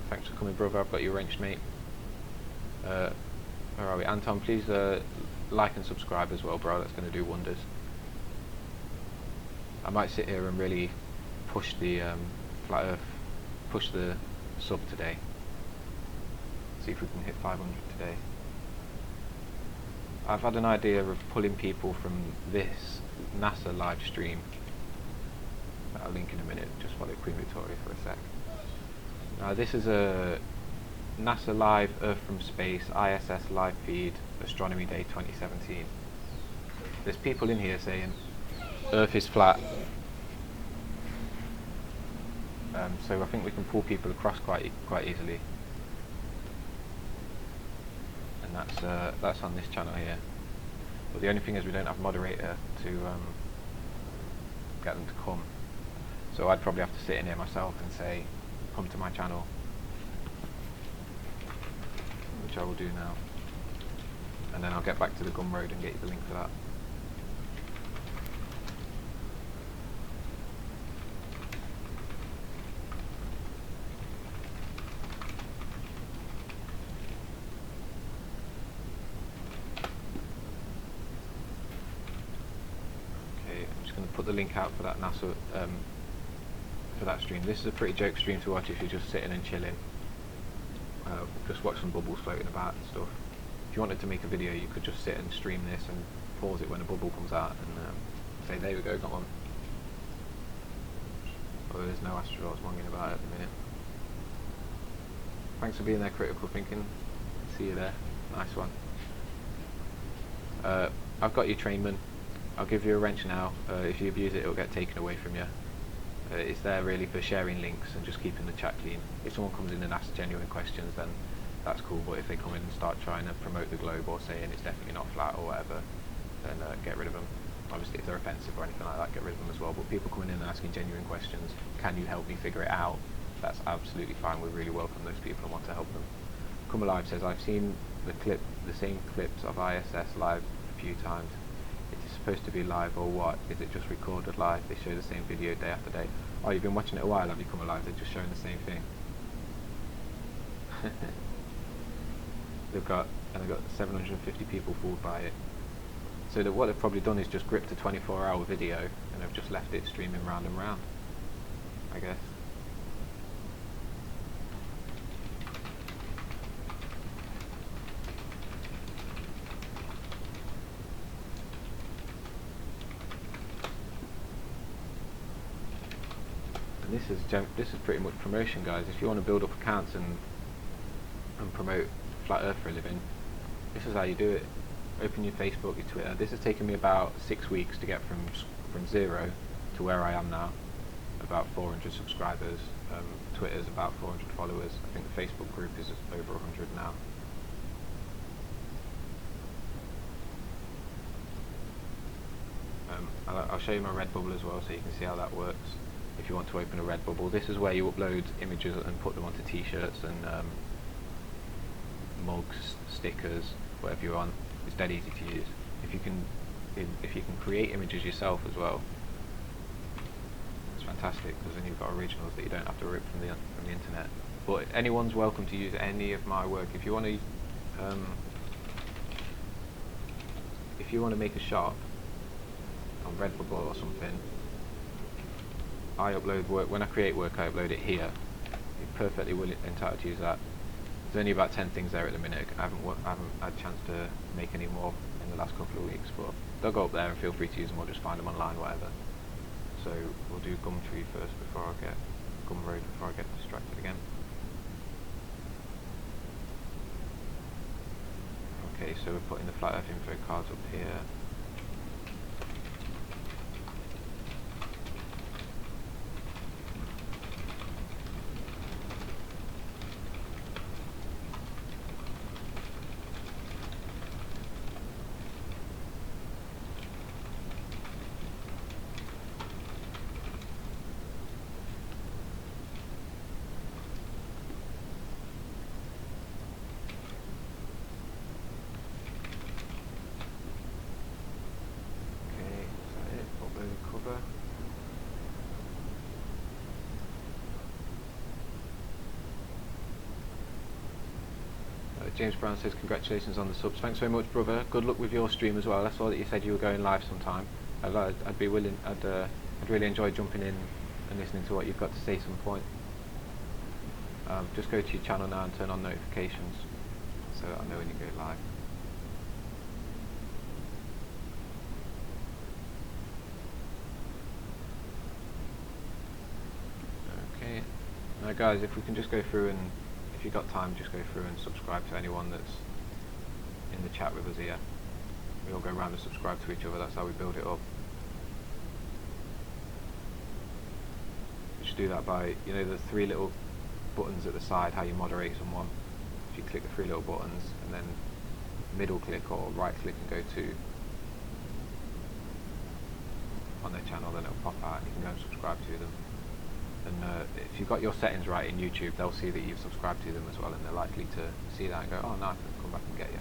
Thanks for coming, brother. I've got you wrenched, mate. Where are we? Anton, please like and subscribe as well, bro. That's going to do wonders. I might sit here and really push the Flat Earth, push the sub today. See if we can hit 500 today. I've had an idea of pulling people from this NASA live stream. I'll link in a minute. Just follow Queen Victoria for a sec. Now this is a NASA Live Earth from Space ISS live feed Astronomy Day 2017. There's people in here saying Earth is flat. So I think we can pull people across quite easily, and that's on this channel here. But the only thing is we don't have a moderator to get them to come. So I'd probably have to sit in here myself and say, come to my channel, which I will do now. And then I'll get back to the Gumroad and get you the link for that. Put the link out for that NASA for that stream. This is a pretty joke stream to watch if you're just sitting and chilling. Just watch some bubbles floating about and stuff. If you wanted to make a video, you could just sit and stream this and pause it when a bubble comes out and say, there we go, got one. Although there's no astronauts monging about it at the minute. Thanks for being there, Critical Thinking. See you there. Nice one. I've got your trainman. I'll give you a wrench now. If you abuse it, it'll get taken away from you. It's there really for sharing links and just keeping the chat clean. If someone comes in and asks genuine questions, then that's cool, but if they come in and start trying to promote the globe or saying it's definitely not flat or whatever, then get rid of them. Obviously if they're offensive or anything like that, get rid of them as well. But people coming in and asking genuine questions, can you help me figure it out? That's absolutely fine. We really welcome those people and want to help them. Come Alive says, I've seen the same clips of ISS live a few times. It's supposed to be live or what? Is it just recorded live? They show the same video day after day. Oh, you've been watching it a while, have you? Come Alive? They're just showing the same thing. they've got 750 people fooled by it. So what they've probably done is just gripped a 24-hour video and they've just left it streaming round and round, I guess. This is pretty much promotion, guys. If you want to build up accounts and promote Flat Earth for a living, this is how you do it. Open your Facebook, your Twitter. This has taken me about 6 weeks to get from 0 to where I am now. About 400 subscribers. Twitter's about 400 followers. I think the Facebook group is over 100 now. I'll show you my Redbubble as well so you can see how that works. If you want to open a Redbubble, this is where you upload images and put them onto t-shirts and mugs, stickers, whatever you want. It's dead easy to use. If you can create images yourself as well, it's fantastic, because then you've got originals that you don't have to rip from the internet. But anyone's welcome to use any of my work. If you want to make a shop on Redbubble or something, I upload work. When I create work, I upload it here. You're perfectly entitled to use that. There's only about 10 things there at the minute. I haven't had a chance to make any more in the last couple of weeks, but they'll go up there and feel free to use them, or just find them online, whatever. So we'll do Gumroad first before I get distracted again. Okay, so we're putting the Flat Earth info cards up here. James Brown says, congratulations on the subs. Thanks very much, brother. Good luck with your stream as well. I saw that you said you were going live sometime. I'd be willing. I'd really enjoy jumping in and listening to what you've got to say some point. Just go to your channel now and turn on notifications so that I know when you go live. Okay. Now guys, if we can just go through and, if you've got time, just go through and subscribe to anyone that's in the chat with us here. We all go around and subscribe to each other. That's how we build it up. just do that by, you know, the 3 little buttons at the side, how you moderate someone. If you click the 3 little buttons and then middle click or right click and go to on their channel, then it'll pop out and you can go and subscribe to them. And if you've got your settings right in YouTube, they'll see that you've subscribed to them as well, and they're likely to see that and go, oh, now I can come back and get you.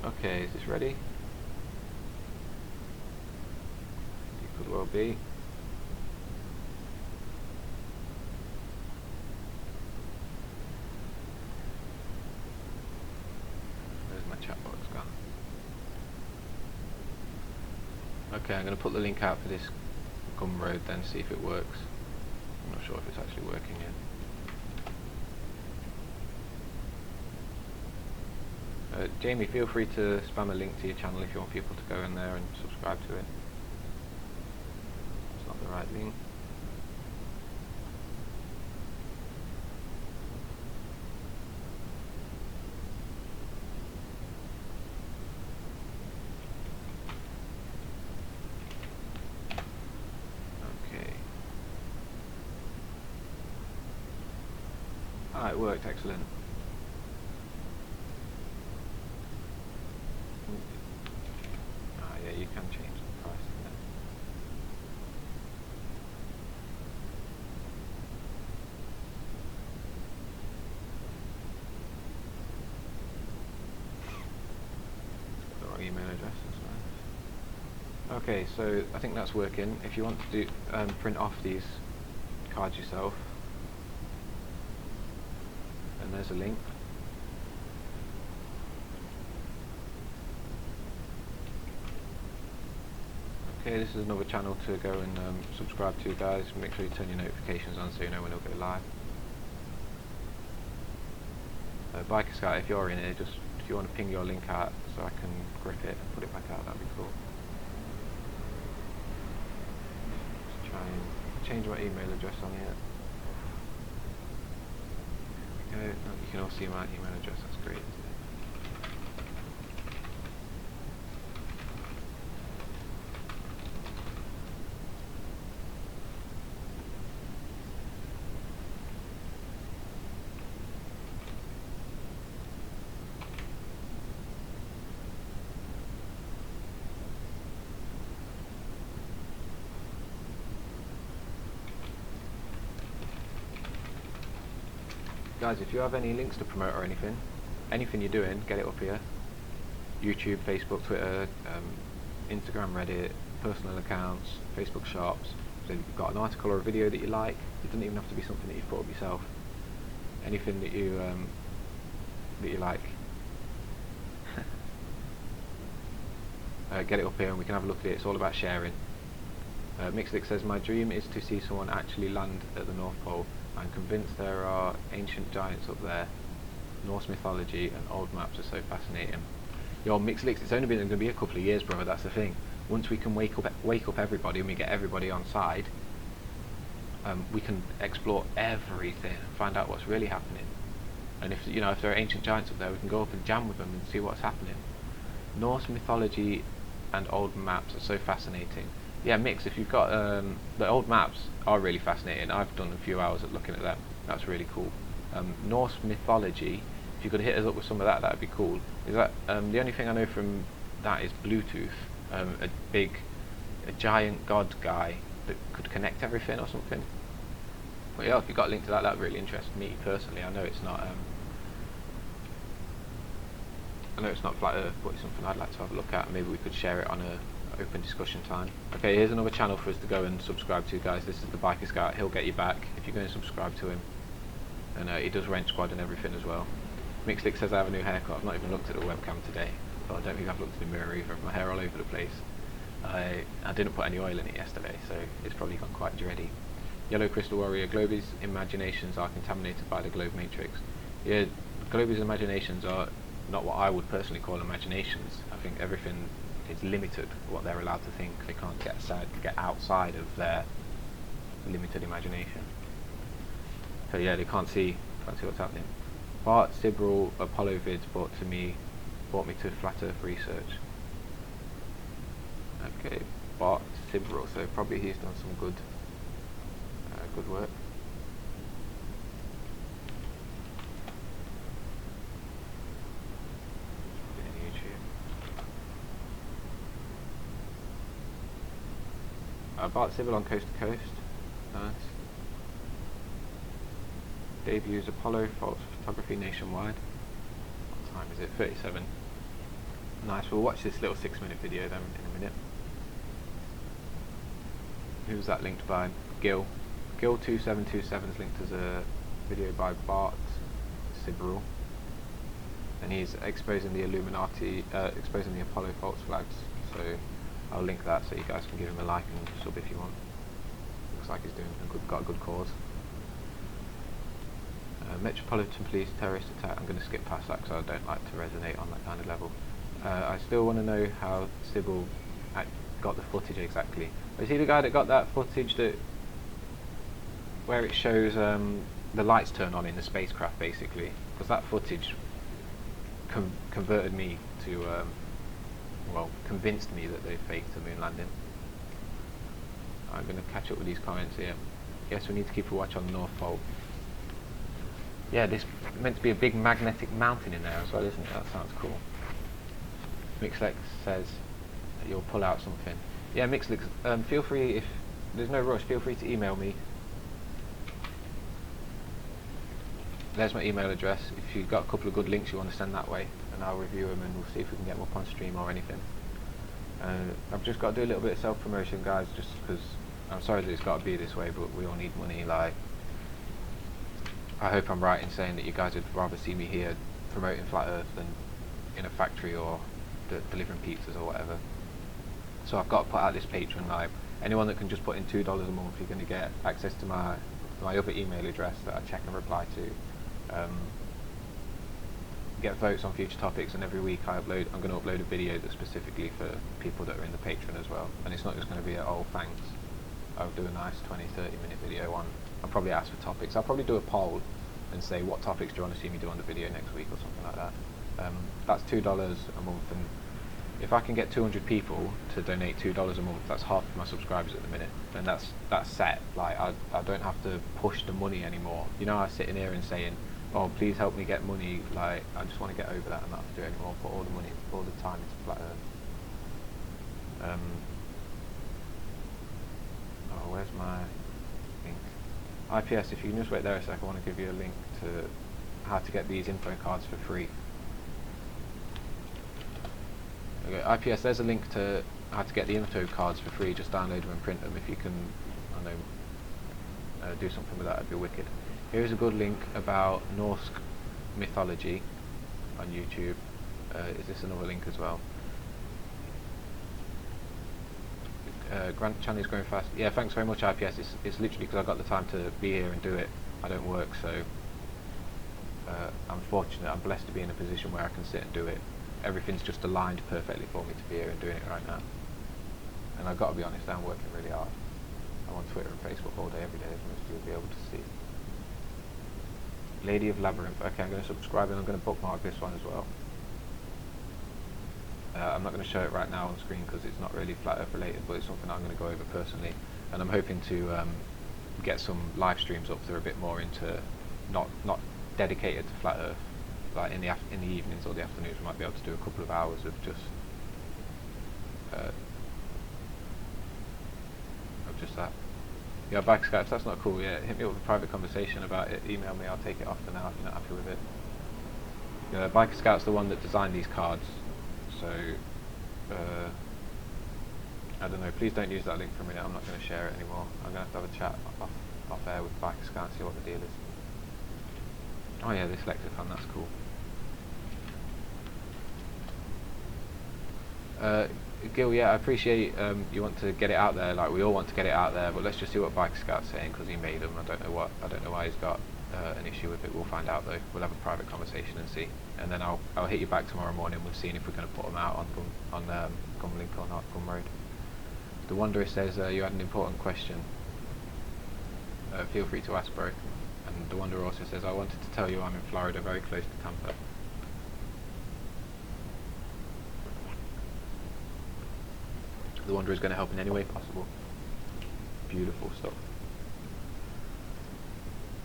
Okay, is this ready? It could well be. Where's my chat box gone? Okay, I'm going to put the link out for this Gumroad then, see if it works. I'm not sure if it's actually working yet. Jamie, feel free to spam a link to your channel if you want people to go in there and subscribe to it. It's not the right link. Okay. Ah, it worked, excellent. You can change the price in there. The wrong email address, that's nice. Okay, so I think that's working. If you want to do print off these cards yourself, and there's a link. Okay, this is another channel to go and subscribe to, guys. Make sure you turn your notifications on so you know when it'll go live. Biker Scout, if you're in here, just if you want to ping your link out so I can grip it and put it back out, that'd be cool. Just try and change my email address on here. There we go. Oh, you can all see my email address, that's great. Guys, if you have any links to promote or anything you're doing, get it up here. YouTube, Facebook, Twitter, Instagram, Reddit, personal accounts, Facebook shops. So if you've got an article or a video that you like, it doesn't even have to be something that you've put up yourself. Anything that you like. Get it up here and we can have a look at it. It's all about sharing. Mixlick says, my dream is to see someone actually land at the North Pole. I'm convinced there are ancient giants up there. Norse mythology and old maps are so fascinating. Yo, Mixlix, it's only been going to be a couple of years, brother. That's the thing. Once we can wake up everybody and we get everybody on side, we can explore everything, find out what's really happening. And if there are ancient giants up there, we can go up and jam with them and see what's happening. Norse mythology and old maps are so fascinating. Yeah, Mix, if you've got the old maps are really fascinating. I've done a few hours at looking at them. That's really cool. Norse mythology, if you could hit us up with some of that, that'd be cool. Is that the only thing I know from that is Bluetooth, a giant god guy that could connect everything or something. But yeah, if you got a link to that, that'd really interest me personally. I know it's not flat Earth, but it's something I'd like to have a look at. Maybe we could share it on a open discussion time. Okay, here's another channel for us to go and subscribe to, guys. This is the Biker Scout. He'll get you back if you go and subscribe to him. And he does Range Squad and everything as well. Mixlick says I have a new haircut. I've not even looked at the webcam today, but I don't think I've looked in the mirror either. My hair all over the place. I didn't put any oil in it yesterday, so it's probably gone quite dready. Yellow Crystal Warrior, Globy's imaginations are contaminated by the globe matrix. Yeah, Globy's imaginations are not what I would personally call imaginations. I think everything is limited, what they're allowed to think. They can't get outside of their limited imagination. So yeah, they can't see what's happening. Bart Sibrel Apollo vids brought me to Flat Earth research. Okay, Bart Sibrel, so probably he's done some good good work. Bart Sybil on Coast to Coast. Nice. Debuts Apollo Faults Photography nationwide. What time is it? 37. Nice, we'll watch this little 6-minute video then in a minute. Who's that linked by? Gil. Gil2727 is linked as a video by Bart Sybil. And he's exposing the Illuminati, exposing the Apollo Faults flags. So I'll link that so you guys can give him a like and sub if you want. Looks like he's doing got a good cause. Metropolitan Police terrorist attack. I'm going to skip past that because I don't like to resonate on that kind of level. I still want to know how Sybil got the footage exactly. Is he the guy that got that footage where it shows the lights turn on in the spacecraft, basically? Because that footage converted me to, well, convinced me that they faked the moon landing. I'm going to catch up with these comments here. Yes, we need to keep a watch on the North Pole. Yeah, this meant to be a big magnetic mountain in there as well, isn't it? That sounds cool. Mixlex says that you'll pull out something. Yeah, Mixlex, feel free, if there's no rush, feel free to email me. There's my email address. If you've got a couple of good links you want to send that way, and I'll review them and we'll see if we can get them up on stream or anything. I've just got to do a little bit of self-promotion, guys, just because I'm sorry that it's got to be this way, but we all need money. Like, I hope I'm right in saying that you guys would rather see me here promoting Flat Earth than in a factory or delivering pizzas or whatever. So I've got to put out this Patreon live. Anyone that can just put in $2 a month, you're going to get access to my other email address that I check and reply to. Get votes on future topics, and every week I'm going to upload a video that's specifically for people that are in the Patreon as well. And it's not just going to be a oh thanks. I'll do a nice 20-30 minute video on. I'll probably ask for topics. I'll probably do a poll and say what topics do you want to see me do on the video next week or something like that. That's $2 a month, and if I can get 200 people to donate $2 a month, that's half of my subscribers at the minute, and that's set. Like, I don't have to push the money anymore. You know, I was sitting here and saying, oh, please help me get money. Like, I just want to get over that and not have to do it anymore. Put all the money, all the time into Flat Earth. Oh, where's my link? IPS, if you can just wait there a sec, I want to give you a link to how to get these info cards for free. Okay, IPS, there's a link to how to get the info cards for free. Just download them and print them. If you can, I know, do something with that, it'd be wicked. Here's a good link about Norse mythology on YouTube. Is this another link as well? Grant channel is growing fast. Yeah, thanks very much, IPS. It's literally because I've got the time to be here and do it. I don't work, so I'm fortunate. I'm blessed to be in a position where I can sit and do it. Everything's just aligned perfectly for me to be here and doing it right now. And I've got to be honest, I'm working really hard. I'm on Twitter and Facebook all day, every day, as most of you will be able to see. Lady of Labyrinth. Okay, I'm going to subscribe and I'm going to bookmark this one as well. I'm not going to show it right now on screen because it's not really Flat Earth related, but it's something I'm going to go over personally. And I'm hoping to get some live streams up that are a bit more into not dedicated to Flat Earth. Like in the evenings or the afternoons, we might be able to do a couple of hours of just that. Yeah, bike Skype, that's not cool. Yeah, hit me up with a private conversation about it. Email me, I'll take it off for now if you're not happy with it. Yeah, Biker Scout's the one that designed these cards, so I don't know. Please don't use that link for a minute. I'm not going to share it anymore. I'm going to have a chat off air with Biker Scout and see what the deal is. Oh yeah, this lexicon, that's cool. Gil, yeah, I appreciate you want to get it out there. Like, we all want to get it out there, but let's just see what Biker Scout's saying because he made them. I don't know why he's got an issue with it. We'll find out though. We'll have a private conversation and see, and then I'll hit you back tomorrow morning with seeing if we're going to put them out on Gumlink or not, Gumroad. The Wanderer says you had an important question. Feel free to ask, bro. And the Wanderer also says, I wanted to tell you I'm in Florida, very close to Tampa. The Wanderer is going to help in any way possible. Beautiful stuff.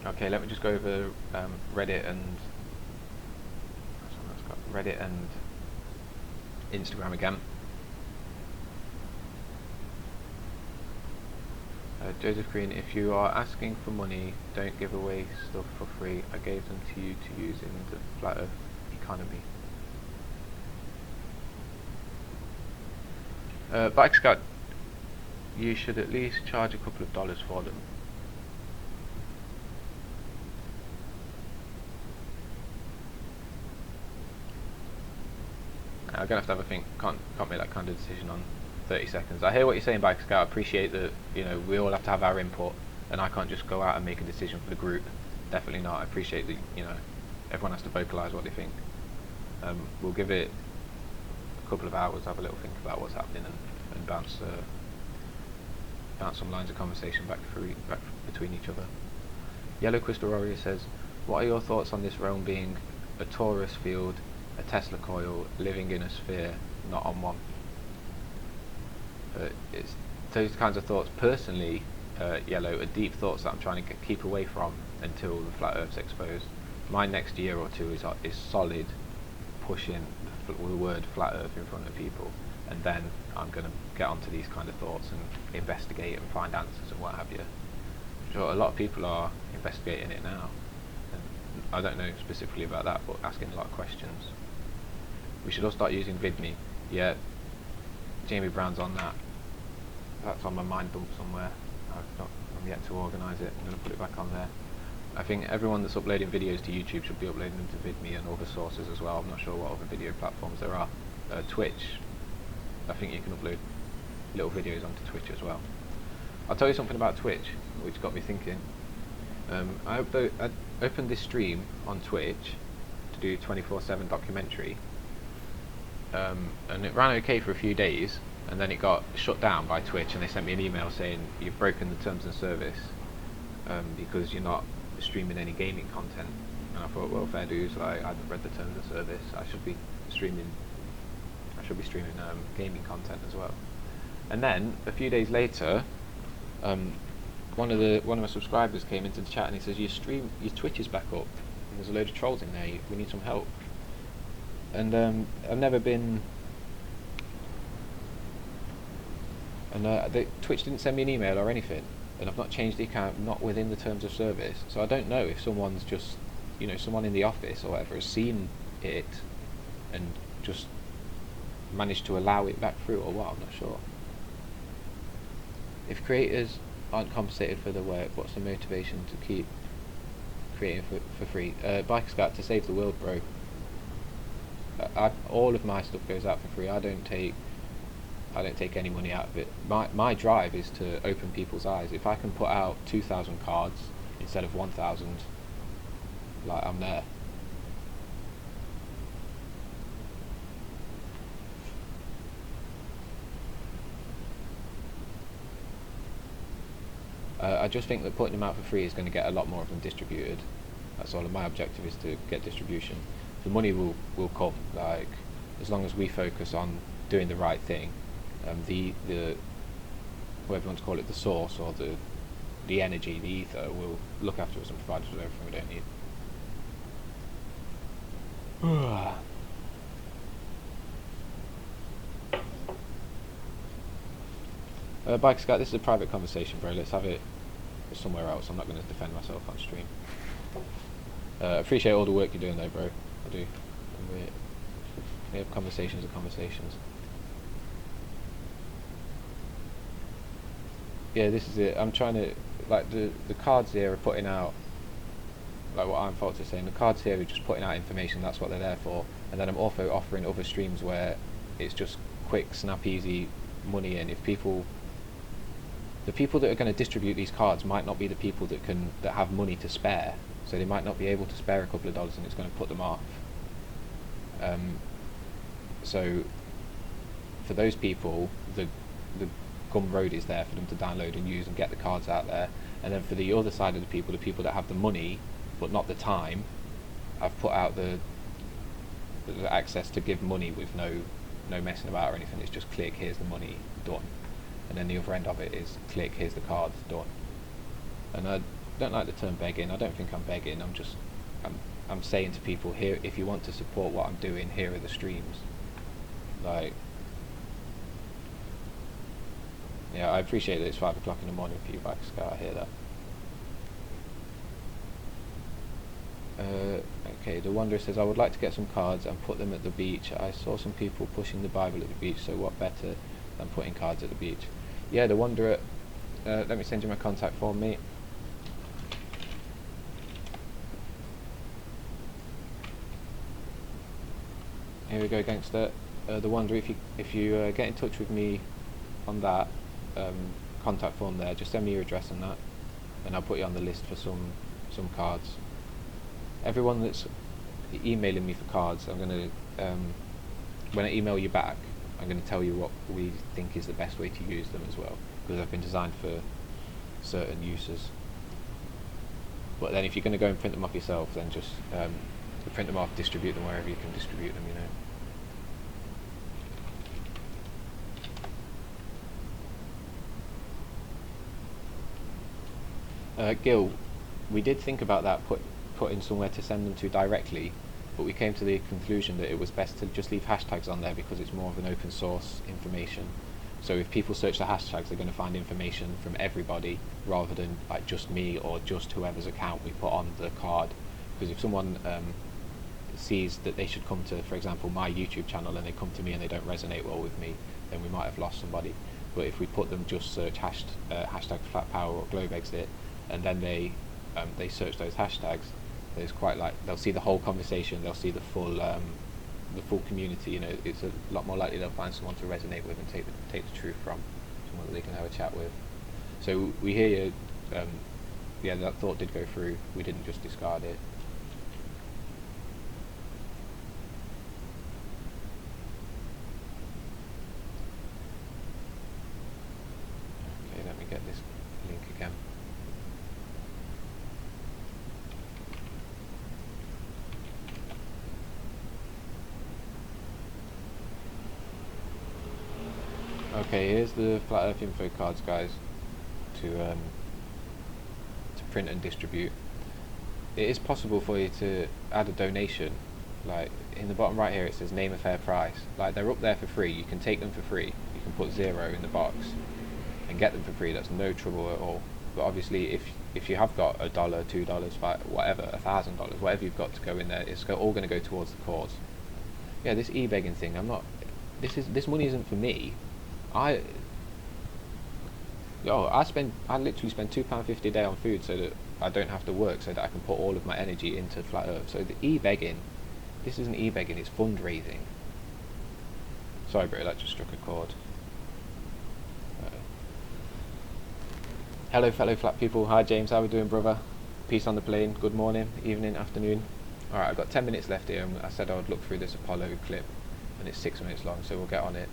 Okay, let me just go over Reddit and Instagram again. Joseph Green, if you are asking for money, don't give away stuff for free. I gave them to you to use in the flat earth economy. Bike Scout, you should at least charge a couple of dollars for them. I'm gonna have to have a think. Can't make that kind of decision on 30 seconds. I hear what you're saying, Bike Scout. I appreciate that. You know, we all have to have our input, and I can't just go out and make a decision for the group. Definitely not. I appreciate that. You know, everyone has to vocalise what they think. We'll give it a couple of hours, have a little think about what's happening, and bounce some lines of conversation back between each other. Yellow Crystal Warrior says, "What are your thoughts on this realm being a torus field, a Tesla coil, living in a sphere, not on one?" It's those kinds of thoughts, personally, Yellow, are deep thoughts that I'm trying to keep away from until the flat Earth's exposed. My next year or two is solid pushing the word flat Earth in front of people, and then I'm going to get onto these kind of thoughts and investigate and find answers and what have you. Sure, a lot of people are investigating it now, and I don't know specifically about that, but asking a lot of questions. We should all start using VidMe. Yeah, Jamie Brown's on that. That's on my mind dump somewhere. I'm yet to organise it. I'm going to put it back on there. I think everyone that's uploading videos to YouTube should be uploading them to VidMe and other sources as well. I'm not sure what other video platforms there are. Twitch, I think you can upload little videos onto Twitch as well. I'll tell you something about Twitch, which got me thinking. I opened this stream on Twitch to do 24/7 documentary, and it ran okay for a few days, and then it got shut down by Twitch, and they sent me an email saying you've broken the terms of service because you're not streaming any gaming content. And I thought, well, fair dues, I haven't read the terms of service. I should be streaming gaming content as well. And then a few days later, one of my subscribers came into the chat and he says, your Twitch is back up, and there's a load of trolls in there, we need some help. And I've never been, and Twitch didn't send me an email or anything, and I've not changed the account, not within the terms of service. So I don't know if someone's just, someone in the office or whatever has seen it and just managed to allow it back through or what, I'm not sure. If creators aren't compensated for their work, what's the motivation to keep creating for free? Biker Scout, to save the world, bro. All of my stuff goes out for free. I don't take any money out of it. My drive is to open people's eyes. If I can put out 2,000 cards instead of 1,000, like, I'm there. I just think that putting them out for free is going to get a lot more of them distributed. That's all. My objective is to get distribution. The money will come, like, as long as we focus on doing the right thing. The whatever you want to call it, the source or the energy, the ether, will look after us and provide us with everything we don't need. Biker Scout, this is a private conversation, bro. Let's have it somewhere else. I'm not going to defend myself on stream. Appreciate all the work you're doing though, bro. I do. We have conversations and conversations. Yeah, this is it. I'm trying to, like, the cards here are putting out, like what I'm fault to saying, the cards here are just putting out information, that's what they're there for. And then I'm also offering other streams where it's just quick, snap, easy money in. If the people that are going to distribute these cards might not be the people that have money to spare, so they might not be able to spare a couple of dollars, and it's going to put them off. So for those people, the Gumroad is there for them to download and use and get the cards out there. And then for the other side of the people that have the money but not the time, I've put out the access to give money with no messing about or anything. It's just click, here's the money, done. And then the other end of it is click, here's the cards, done. And don't like the term begging. I don't think I'm begging. I'm saying to people here, if you want to support what I'm doing, here are the streams. Like, yeah, I appreciate that it's 5 o'clock in the morning for you, Bike Scar. I hear that. Okay, the Wanderer says, I would like to get some cards and put them at the beach. I saw some people pushing the Bible at the beach, so what better than putting cards at the beach? Yeah, the Wanderer, let me send you my contact form, mate. Here we go, gangster. The Wanderer, if you get in touch with me on that contact form there, just send me your address and that, and I'll put you on the list for some cards. Everyone that's emailing me for cards, I'm going to, when I email you back, I'm going to tell you what we think is the best way to use them as well, because they've been designed for certain uses. But then if you're going to go and print them off yourself, then just print them off, distribute them wherever you can distribute them, you know. Gil, we did think about that, putting somewhere to send them to directly, but we came to the conclusion that it was best to just leave hashtags on there because it's more of an open source information. So if people search the hashtags, they're going to find information from everybody rather than like just me or just whoever's account we put on the card. Because if someone sees that they should come to, for example, my YouTube channel, and they come to me and they don't resonate well with me, then we might have lost somebody. But if we put them, just search hashtag flat power or globe exit, and then they search those hashtags, there's quite like, they'll see the whole conversation, they'll see the full community, you know. It's a lot more likely they'll find someone to resonate with and take the truth from, someone that they can have a chat with. So we hear you, yeah, that thought did go through, we didn't just discard it. Okay, let me get this link again. Okay, here's the Flat Earth info cards, guys, to print and distribute. It is possible for you to add a donation. Like in the bottom right here, it says name a fair price. Like, they're up there for free. You can take them for free. You can put 0 in the box and get them for free. That's no trouble at all. But obviously, if you have got $1, $2, $5, whatever, $1,000, whatever you've got to go in there, it's all going to go towards the cause. Yeah, this e-begging thing, I'm not. This money isn't for me. I literally spend £2.50 a day on food so that I don't have to work, so that I can put all of my energy into Flat Earth. So the e-begging, this isn't e-begging, it's fundraising. Sorry bro, that just struck a chord. Hello fellow flat people. Hi James, how we doing, brother? Peace on the plane. Good morning, evening, afternoon. Alright, I've got 10 minutes left here, and I said I would look through this Apollo clip, and it's 6 minutes long, so we'll get on it.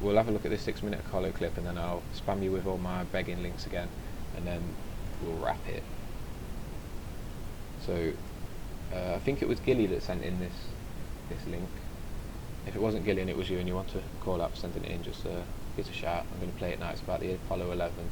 We'll have a look at this 6-minute Apollo clip, and then I'll spam you with all my begging links again, and then we'll wrap it. So I think it was Gilly that sent in this link. If it wasn't Gilly and it was you and you want to call up sending it in, just give us a shout. I'm going to play it now. It's about the Apollo 11.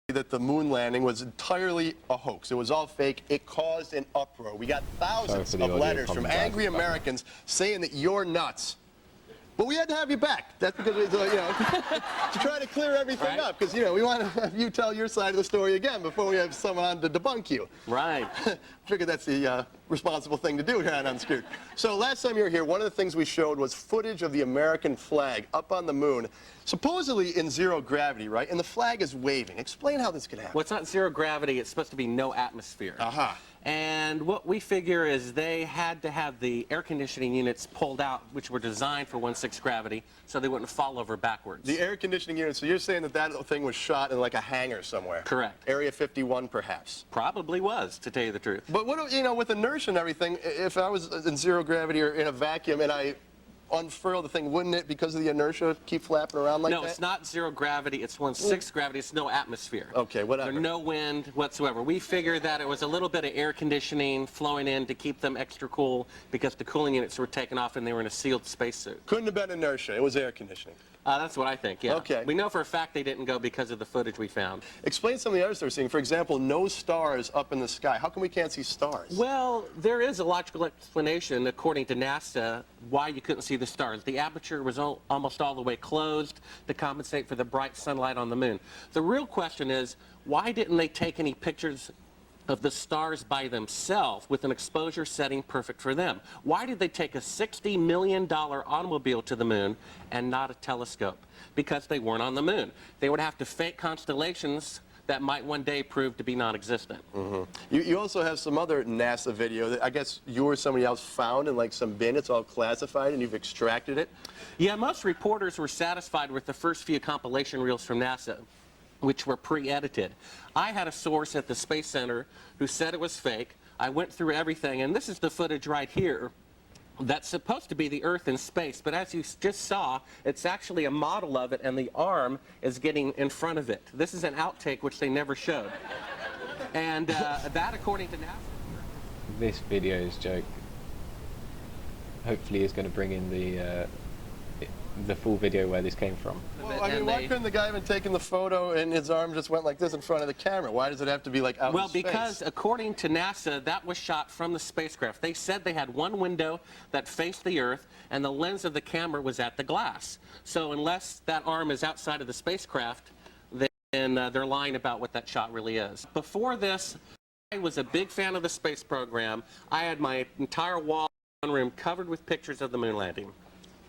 That the moon landing was entirely a hoax. It was all fake. It caused an uproar. We got thousands of letters from angry Americans saying that you're nuts. But we had to have you back. That's because, you know, to try to clear everything up. Because, you know, we want to have you tell your side of the story again before we have someone on to debunk you. Right. I figured that's the responsible thing to do here on Unscrewed. So last time you were here, one of the things we showed was footage of the American flag up on the moon, supposedly in 0 gravity, right? And the flag is waving. Explain how this could happen. Well, it's not 0 gravity. It's supposed to be no atmosphere. Aha. And what we figure is they had to have the air conditioning units pulled out, which were designed for 1/6 gravity, so they wouldn't fall over backwards. The air conditioning unit, so you're saying that that thing was shot in like a hangar somewhere? Correct. Area 51, perhaps? Probably was, to tell you the truth. But what, you know, with inertia and everything, if I was in zero gravity or in a vacuum and I unfurl the thing, wouldn't it, because of the inertia, keep flapping around like that? No, it's not zero gravity. It's 1/6 gravity. It's no atmosphere. Okay, whatever. There's no wind whatsoever. We figured that it was a little bit of air conditioning flowing in to keep them extra cool because the cooling units were taken off and they were in a sealed spacesuit. Couldn't have been inertia. It was air conditioning. That's what I think, yeah. Okay. We know for a fact they didn't go because of the footage we found. Explain some of the others they're seeing. For example, no stars up in the sky. How come we can't see stars? Well, there is a logical explanation, according to NASA, why you couldn't see the stars. The aperture was almost all the way closed to compensate for the bright sunlight on the moon. The real question is, why didn't they take any pictures of the stars by themselves with an exposure setting perfect for them? Why did they take a $60 million automobile to the moon and not a telescope? Because they weren't on the moon. They would have to fake constellations that might one day prove to be non-existent. Mm-hmm. You also have some other NASA video that I guess you or somebody else found in like some bin. It's all classified and you've extracted it. Yeah, most reporters were satisfied with the first few compilation reels from NASA, which were pre-edited. I had a source at the Space Center who said it was fake. I went through everything, and this is the footage right here that's supposed to be the Earth in space, but as you just saw, it's actually a model of it, and the arm is getting in front of it. This is an outtake which they never showed. And that, according to NASA... This video's joke hopefully is going to bring in the full video where this came from. Well, I mean, why couldn't the guy have been taking the photo and his arm just went like this in front of the camera? Why does it have to be like out in space? Well, because according to NASA, that was shot from the spacecraft. They said they had one window that faced the Earth, and the lens of the camera was at the glass. So unless that arm is outside of the spacecraft, then they're lying about what that shot really is. Before this, I was a big fan of the space program. I had my entire wall room covered with pictures of the moon landing.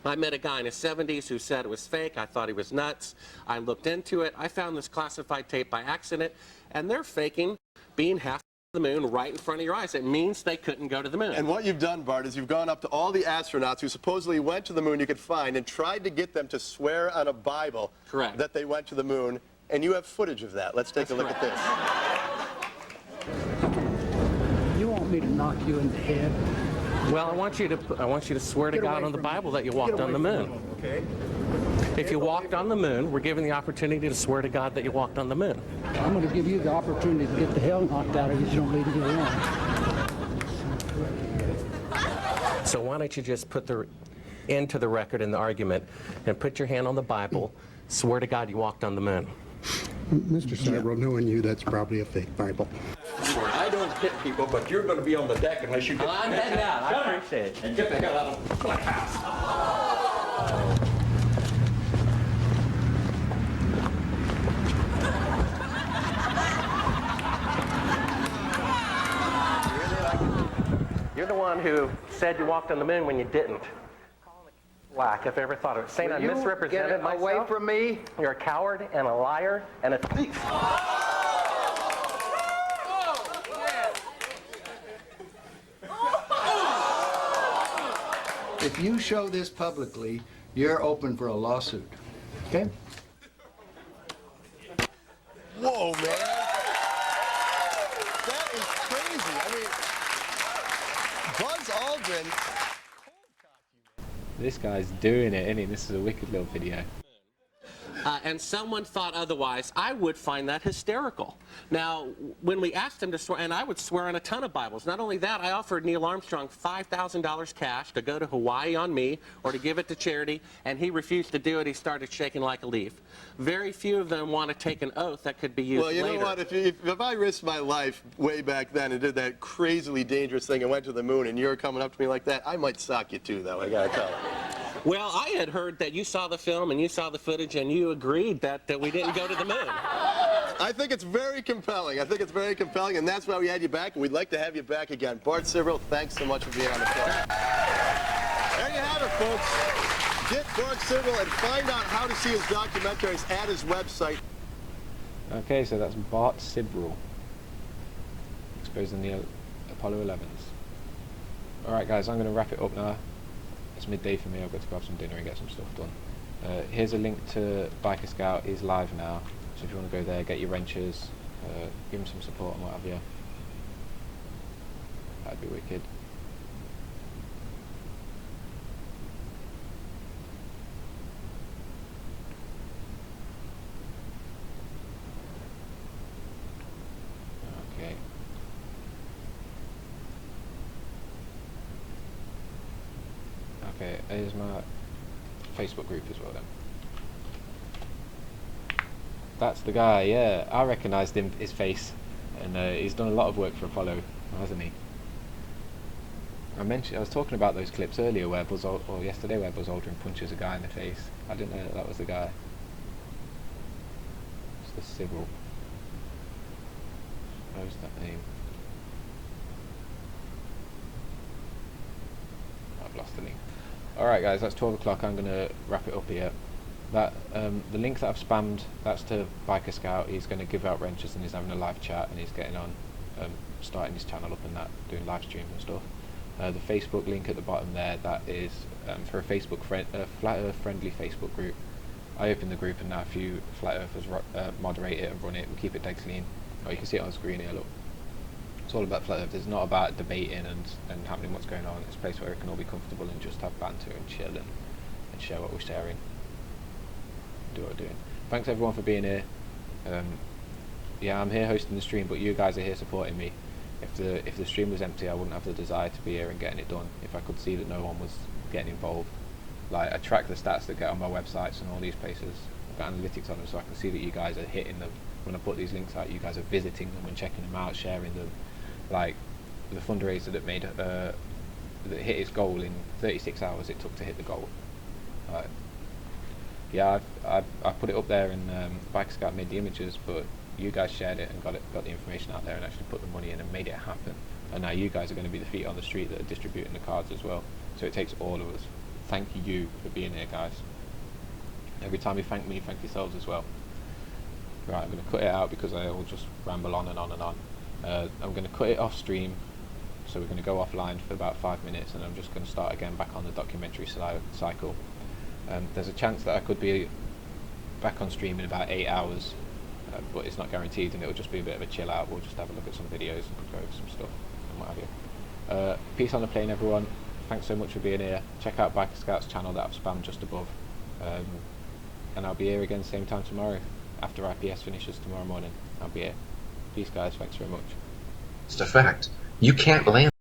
I met a guy in his 70s who said it was fake. I thought he was nuts. I looked into it. I found this classified tape by accident, and they're faking being half the moon right in front of your eyes. It means they couldn't go to the moon. And what you've done, Bart, is you've gone up to all the astronauts who supposedly went to the moon you could find and tried to get them to swear on a Bible Correct. that they went to the moon, and you have footage of that. Let's take a look at this. You want me to knock you in the head? Well, I want you to swear to God on the Bible that you walked on the moon. Okay. If you walked on the moon, we're given the opportunity to swear to God that you walked on the moon. I'm going to give you the opportunity to get the hell knocked out of you so you don't need to get around. So why don't you just put the end to the record in the argument and put your hand on the Bible, swear to God you walked on the moon. Mr. Several, knowing you, that's probably a fake Bible. I don't hit people, but you're going to be on the deck unless you get... Well, I'm heading out. I appreciate it. And get the hell out of the house. You're the one who said you walked on the moon when you didn't. Whack, if I ever thought of it. Saying I misrepresented myself. Away from me. You're a coward and a liar and a thief. If you show this publicly, you're open for a lawsuit. Okay? Whoa, man. That is crazy. I mean, Buzz Aldrin... This guy's doing it, isn't he? This is a wicked little video. And someone thought otherwise, I would find that hysterical. Now, when we asked him to swear, and I would swear on a ton of Bibles. Not only that, I offered Neil Armstrong $5,000 cash to go to Hawaii on me or to give it to charity, and he refused to do it. He started shaking like a leaf. Very few of them want to take an oath that could be used later. Well, you know what? If I risked my life way back then and did that crazily dangerous thing and went to the moon and you're coming up to me like that, I might sock you too, though, I gotta tell you. Well, I had heard that you saw the film and you saw the footage and you agreed that we didn't go to the moon. I think it's very compelling. I think it's very compelling, and that's why we had you back, and we'd like to have you back again. Bart Sibrel, thanks so much for being on the show. There you have it, folks. Get Bart Sibrel and find out how to see his documentaries at his website. Okay, so that's Bart Sibrel exposing the Apollo 11s. Alright guys, I'm going to wrap it up now. It's midday for me, I've got to grab some dinner and get some stuff done. Here's a link to Biker Scout, he's live now, so if you want to go there, get your wrenches, give him some support and what have you. That'd be wicked. Okay. Okay, here's my Facebook group as well then. That's the guy, yeah. I recognised him, his face, and he's done a lot of work for Apollo, hasn't he? I was talking about those clips earlier where or yesterday where Buzz Aldrin punches a guy in the face. I didn't know that was the guy. It's the Civil. Where's that name? I've lost the link. Alright guys, that's 12 o'clock, I'm going to wrap it up here. That the link that I've spammed, that's to Biker Scout. He's going to give out wrenches and he's having a live chat and he's getting on, starting his channel up and that, doing live stream and stuff. The Facebook link at the bottom there, that is for a Facebook Flat Earth friendly Facebook group. I opened the group and now a few Flat Earthers moderate it and run it and keep it dead clean. Oh, you can see it on the screen here, look. It's all about Flat Earth. It's not about debating and happening what's going on. It's a place where we can all be comfortable and just have banter and chill and share what we're sharing. Do what we're doing. Thanks everyone for being here. Yeah, I'm here hosting the stream, but you guys are here supporting me. If the stream was empty, I wouldn't have the desire to be here and getting it done. If I could see that no one was getting involved, like I track the stats that get on my websites and all these places. I've got analytics on them, so I can see that you guys are hitting them. When I put these links out, you guys are visiting them and checking them out, sharing them. Like the fundraiser that made that hit its goal in 36 hours it took to hit the goal. Yeah, I put it up there and Biker Scout made the images, but you guys shared it and got the information out there and actually put the money in and made it happen. And now you guys are going to be the feet on the street that are distributing the cards as well. So it takes all of us. Thank you for being here, guys. Every time you thank me, thank yourselves as well. Right, I'm going to cut it out because I will just ramble on and on and on. I'm going to cut it off stream, so we're going to go offline for about 5 minutes and I'm just going to start again back on the documentary cycle. There's a chance that I could be back on stream in about 8 hours, but it's not guaranteed and it'll just be a bit of a chill out. We'll just have a look at some videos and go over some stuff and what have you. Peace on the plane everyone, thanks so much for being here. Check out Biker Scout's channel that I've spammed just above, and I'll be here again same time tomorrow after IPS finishes tomorrow morning. I'll be here. Peace guys, thanks very much. It's a fact. You can't land